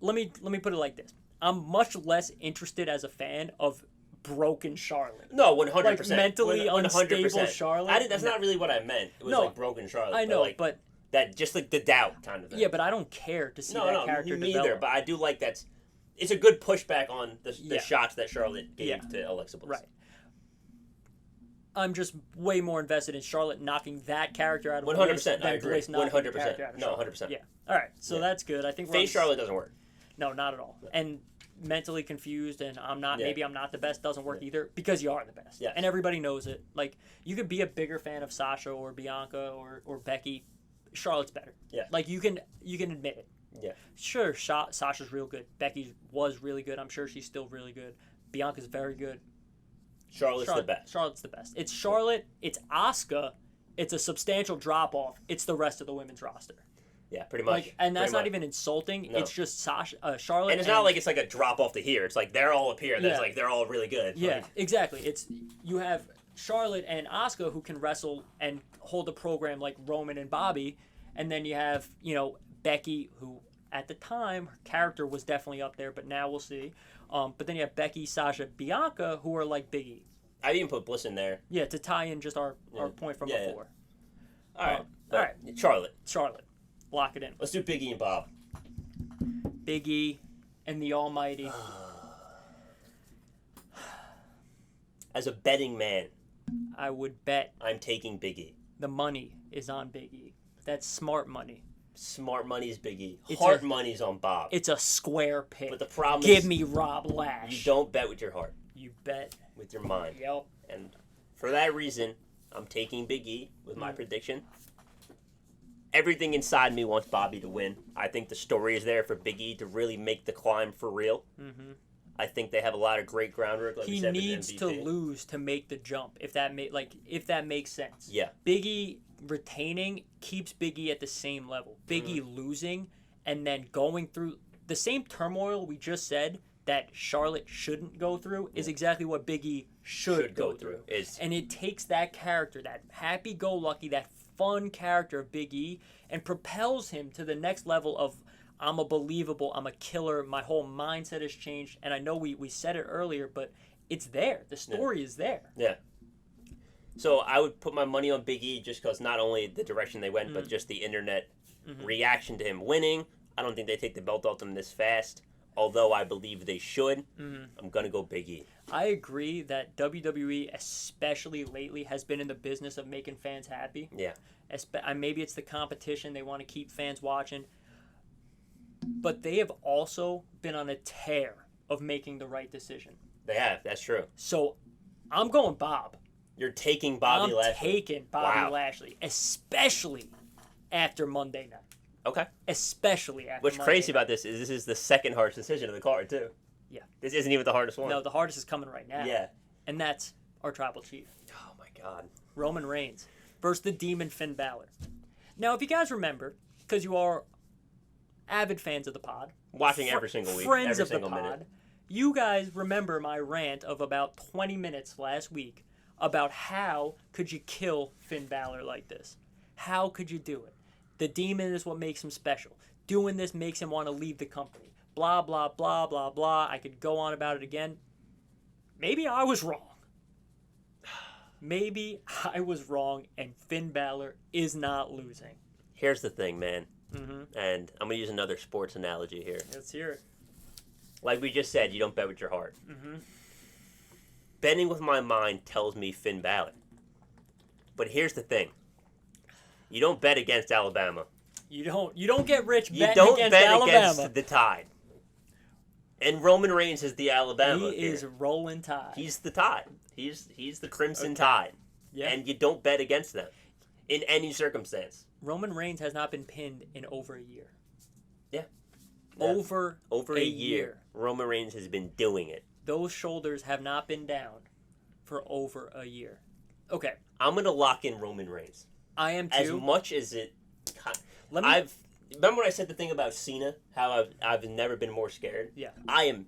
A: let me put it like this. I'm much less interested as a fan of broken Charlotte.
B: No, 100%.
A: Mentally 100%. Unstable Charlotte.
B: That's not really what I meant. It was broken Charlotte.
A: I know, but...
B: That, just the doubt kind of thing.
A: Yeah, but I don't care to see that character
B: me
A: develop.
B: Neither, but I do like that. It's a good pushback on the shots that Charlotte gave to Alexa Bliss.
A: Right. I'm just way more invested in Charlotte knocking that character out of
B: 100%. I agree.
A: Bliss knocking the character out of Charlotte.
B: 100%.
A: Yeah. All right. So that's good. I think
B: face Charlotte doesn't work.
A: No, not at all. And mentally confused, and I'm not. Maybe I'm not the best. Doesn't work either because you are the best.
B: Yes.
A: And everybody knows it. You could be a bigger fan of Sasha or Bianca or Becky. Charlotte's better.
B: Yeah.
A: You can admit it.
B: Yeah.
A: Sure, Sasha's real good. Becky was really good. I'm sure she's still really good. Bianca's very good.
B: Charlotte's the best.
A: Charlotte's the best. It's Charlotte, it's Asuka, it's a substantial drop off. It's the rest of the women's roster.
B: Yeah, pretty much.
A: And that's
B: pretty
A: not
B: much.
A: even insulting.
B: No.
A: It's just Charlotte.
B: And it's not like it's like a drop off to here. It's like they're all up here. That's like they're all really good.
A: Yeah,
B: Like,
A: exactly. It's you have Charlotte and Asuka who can wrestle and hold a program like Roman and Bobby, and then you have Becky, who at the time her character was definitely up there, but now we'll see. But then you have Becky, Sasha, Bianca, who are like Big E.
B: I even put Bliss in there.
A: Yeah, to tie in just our point from before.
B: All right.
A: All right. Charlotte. Lock it in.
B: Let's do Big E and Bob.
A: Big E and the Almighty.
B: As a betting man,
A: I would bet
B: I'm taking Big E.
A: the money is on Big E. That's smart money.
B: Smart money is Big E.
A: It's
B: Heart money's on Bob.
A: It's a square pick.
B: But the problem
A: Give
B: is,
A: me Rob Lash.
B: you don't bet with your heart.
A: You bet.
B: With your mind.
A: Yep.
B: And for that reason, I'm taking Big E with my prediction. Everything inside me wants Bobby to win. I think the story is there for Big E to really make the climb for real. Mm-hmm. I think they have a lot of great groundwork. Like
A: He needs to lose to make the jump. If that makes sense.
B: Yeah.
A: Big E retaining keeps Big E at the same level. Big E losing and then going through the same turmoil we just said that Charlotte shouldn't go through is exactly what Big E should go through. And it takes that character, that happy-go-lucky, that fun character of Big E, and propels him to the next level of I'm a killer, my whole mindset has changed, and I know we said it earlier, but it's there. The story is there.
B: Yeah. So I would put my money on Big E just because not only the direction they went, but just the internet reaction to him winning. I don't think they take the belt off him this fast, although I believe they should. I'm going to go Big E.
A: I agree that WWE, especially lately, has been in the business of making fans happy.
B: Yeah.
A: Maybe it's the competition. They want to keep fans watching. But they have also been on a tear of making the right decision.
B: They have. That's true.
A: So I'm going Bob.
B: You're taking Bobby Lashley?
A: I'm taking Bobby Lashley, especially after Monday night.
B: Okay.
A: Especially after
B: What's
A: Monday
B: crazy
A: night.
B: about this is the second hardest decision of the card, too.
A: Yeah.
B: This isn't even the hardest one.
A: No, the hardest is coming right now.
B: Yeah.
A: And that's our tribal chief.
B: Oh, my God.
A: Roman Reigns versus the Demon Finn Balor. Now, if you guys remember, because you are avid fans of the pod.
B: Watching every single week.
A: Friends
B: every
A: of the
B: single
A: pod.
B: minute.
A: You guys remember my rant of about 20 minutes last week about how could you kill Finn Balor like this? How could you do it? The demon is what makes him special. Doing this makes him want to leave the company. Blah, blah, blah, blah, blah. I could go on about it again. Maybe I was wrong. Maybe I was wrong, and Finn Balor is not losing.
B: Here's the thing, man. And I'm going to use another sports analogy here.
A: Let's hear it.
B: Like we just said, you don't bet with your heart. Betting with my mind tells me Finn Balor. But here's the thing. You don't bet against Alabama.
A: You don't get rich betting
B: you don't
A: against
B: bet
A: Alabama.
B: against the Tide. And Roman Reigns is the Alabama.
A: He is rolling Tide.
B: He's the Tide. He's the Crimson Tide.
A: Yeah.
B: And you don't bet against them in any circumstance.
A: Roman Reigns has not been pinned in over a year.
B: Yeah.
A: Over
B: a year. Roman Reigns has been doing it.
A: Those shoulders have not been down for over a year. Okay.
B: I'm going to lock in Roman Reigns.
A: I am too.
B: As much as it... Remember when I said the thing about Cena? How I've never been more scared?
A: Yeah.
B: I am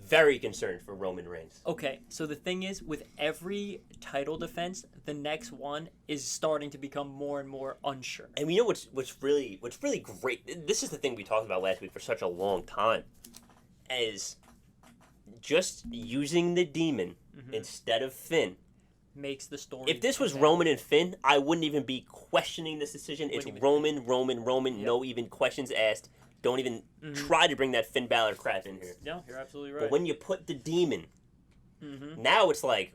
B: very concerned for Roman Reigns.
A: Okay, so the thing is, with every title defense, the next one is starting to become more and more unsure.
B: And you know what's really great? This is the thing we talked about last week for such a long time. Is just using the demon instead of Finn
A: makes the story.
B: If this was Roman and Finn, I wouldn't even be questioning this decision. It's Roman.
A: Yep.
B: No even questions asked. Don't even try to bring that Finn Balor crap in here.
A: No, you're absolutely right.
B: But when you put the demon, now it's like,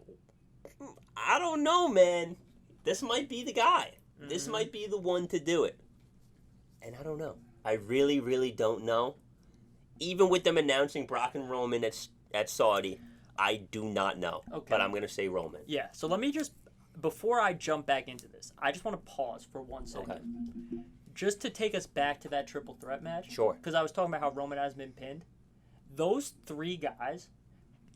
B: I don't know, man. This might be the guy. This might be the one to do it. And I don't know. I really, really don't know. Even with them announcing Brock and Roman at Saudi, I do not know.
A: Okay.
B: But I'm going to say Roman.
A: Yeah, so let me just, before I jump back into this, I just want to pause for 1 second.
B: Okay.
A: Just to take us back to that triple threat match.
B: Sure.
A: Because I was talking about how Roman hasn't been pinned. Those three guys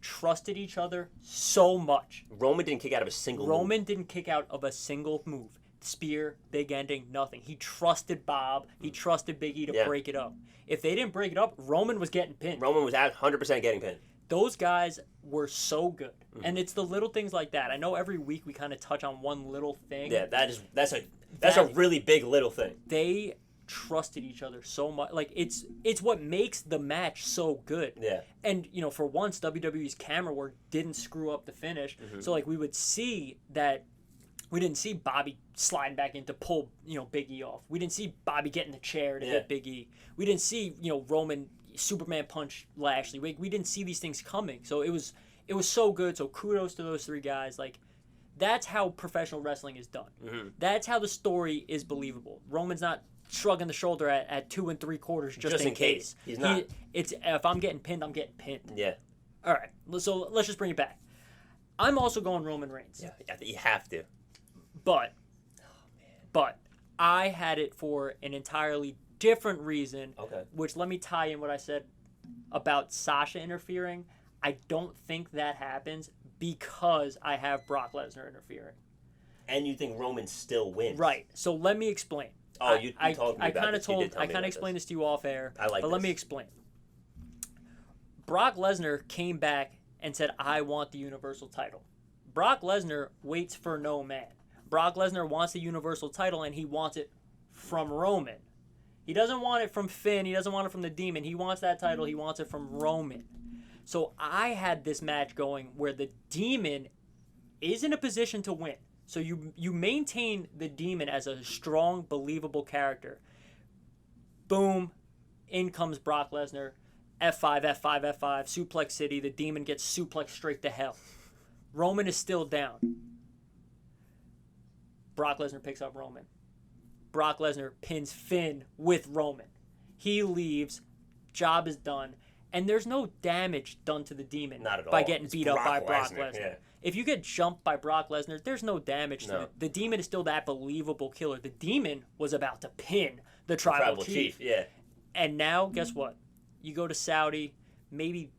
A: trusted each other so much.
B: Roman didn't kick out of a single move.
A: Roman didn't kick out of a single move. spear, big ending, nothing. He trusted Bob. He trusted Big E to break it up. If they didn't break it up, Roman was getting pinned.
B: Roman was at 100% getting pinned.
A: Those guys were so good. And it's the little things like that. I know every week we kind of touch on one little thing.
B: Yeah, that's a really big little thing.
A: They trusted each other so much. Like, it's what makes the match so good.
B: Yeah.
A: And, you know, for once, WWE's camera work didn't screw up the finish. So, like, we would see that. We didn't see Bobby sliding back in to pull, you know, Big E off. We didn't see Bobby get in the chair to hit Big E. We didn't see, you know, Roman Superman punch Lashley. We didn't see these things coming. So it was so good. So kudos to those three guys. Like, that's how professional wrestling is done. That's how the story is believable. Roman's not shrugging the shoulder at 2 3/4 just in case.
B: He's not.
A: It's if I'm getting pinned, I'm getting pinned.
B: Yeah.
A: All right. So let's just bring it back. I'm also going Roman Reigns.
B: Yeah, you have to.
A: But I had it for an entirely different reason.
B: Okay.
A: Which, let me tie in what I said about Sasha interfering. I don't think that happens because I have Brock Lesnar interfering.
B: And you think Roman still wins?
A: Right. So let me explain.
B: Oh, you told me about this.
A: I kind of explained this to you off air. But let me explain. Brock Lesnar came back and said, "I want the Universal title." Brock Lesnar waits for no man. Brock Lesnar wants the Universal title, and he wants it from Roman. He doesn't want it from Finn. He doesn't want it from the Demon. He wants that title. He wants it from Roman. So I had this match going where the Demon is in a position to win. So you maintain the Demon as a strong, believable character. Boom. In comes Brock Lesnar. F5, F5, F5. Suplex City. The Demon gets suplexed straight to hell. Roman is still down. Brock Lesnar picks up Roman. Brock Lesnar pins Finn with Roman. He leaves. Job is done. And there's no damage done to the Demon by getting beat up by Brock Lesnar. Yeah. If you get jumped by Brock Lesnar, there's no damage to it. The Demon is still that believable killer. The Demon was about to pin the Tribal Chief.
B: Yeah.
A: And now, guess what? You go to Saudi. Maybe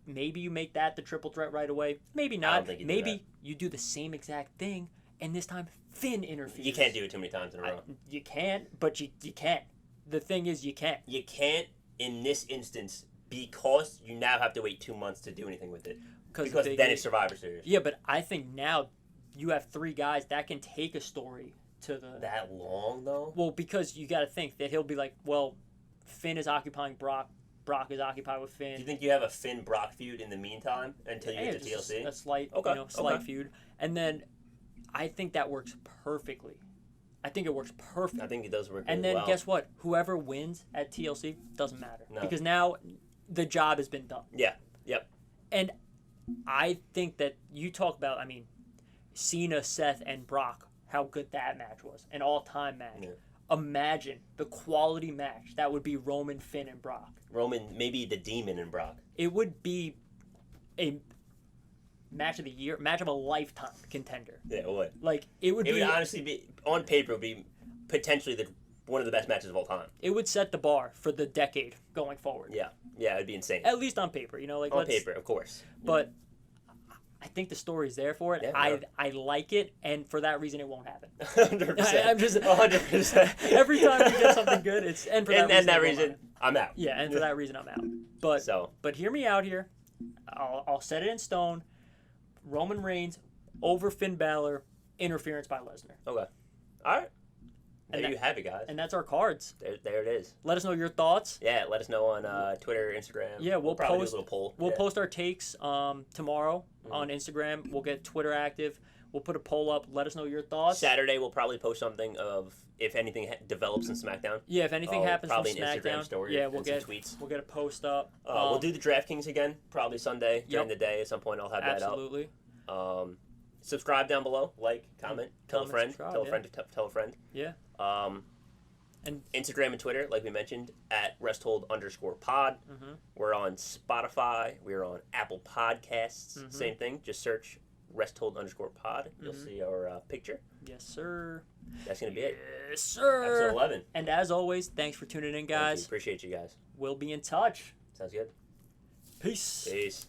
A: you make that the triple threat right away. Maybe not.
B: I don't think
A: you do the same exact thing, and this time Finn interferes.
B: You can't do it too many times in a row.
A: You can't, but you can't. The thing is, you can't.
B: You can't in this instance because you now have to wait 2 months to do anything with it. Because then it's Survivor Series.
A: Yeah, but I think now you have three guys that can take a story to the...
B: That long, though?
A: Well, because you got to think that he'll be like, well, Finn is occupying Brock. Brock is occupied with Finn.
B: Do you think you have a Finn-Brock feud in the meantime until you get to TLC?
A: A slight, feud. And then I think that works perfectly. I think it works perfect.
B: I think it does work
A: And
B: really
A: then guess what? Whoever wins at TLC doesn't matter. No. Because now the job has been done.
B: Yeah. Yep.
A: And I think that you talk about, Cena, Seth, and Brock, how good that match was. An all-time match. Yeah. Imagine the quality match that would be Roman, Finn, and Brock.
B: Roman, maybe the Demon and Brock.
A: It would be a match of the year, match of a lifetime contender.
B: Yeah, it would.
A: It would
B: honestly be, on paper, it would be potentially one of the best matches of all time.
A: It would set the bar for the decade going forward.
B: Yeah. Yeah, it'd be insane.
A: At least on paper, on
B: paper, of course.
A: But I think the story's there for it.
B: Yeah,
A: I like it, and for that reason, it won't happen.
B: 100%.
A: I'm just
B: 100%.
A: Every time we get something good, it's and for that reason,
B: I'm out.
A: Yeah, and for that reason, I'm out. But hear me out here. I'll set it in stone. Roman Reigns over Finn Balor, interference by Lesnar.
B: Okay. All right. There you have it, guys.
A: And that's our cards.
B: There it is.
A: Let us know your thoughts.
B: Yeah, let us know on Twitter, Instagram.
A: Yeah, we'll
B: probably
A: post
B: do a little poll.
A: We'll post our takes tomorrow on Instagram. We'll get Twitter active. We'll put a poll up. Let us know your thoughts.
B: Saturday, we'll probably post something of if anything develops in SmackDown.
A: Yeah, if anything happens from SmackDown.
B: Probably an Instagram story.
A: Yeah, we'll get
B: tweets.
A: We'll get a post up.
B: We'll do the DraftKings again, probably Sunday during the day. At some point, I'll have that up.
A: Absolutely.
B: Subscribe down below. Like, comment, tell a friend. Tell a friend to tell a friend.
A: Yeah.
B: And Instagram and Twitter, like we mentioned, at resthold_pod. Mm-hmm. We're on Spotify. We're on Apple Podcasts. Mm-hmm. Same thing. Just search resthold_pod. You'll see our picture.
A: Yes, sir.
B: That's going to be it.
A: Yes, sir.
B: Episode 11.
A: And as always, thanks for tuning in, guys.
B: Appreciate you guys.
A: We'll be in touch.
B: Sounds good.
A: Peace.
B: Peace.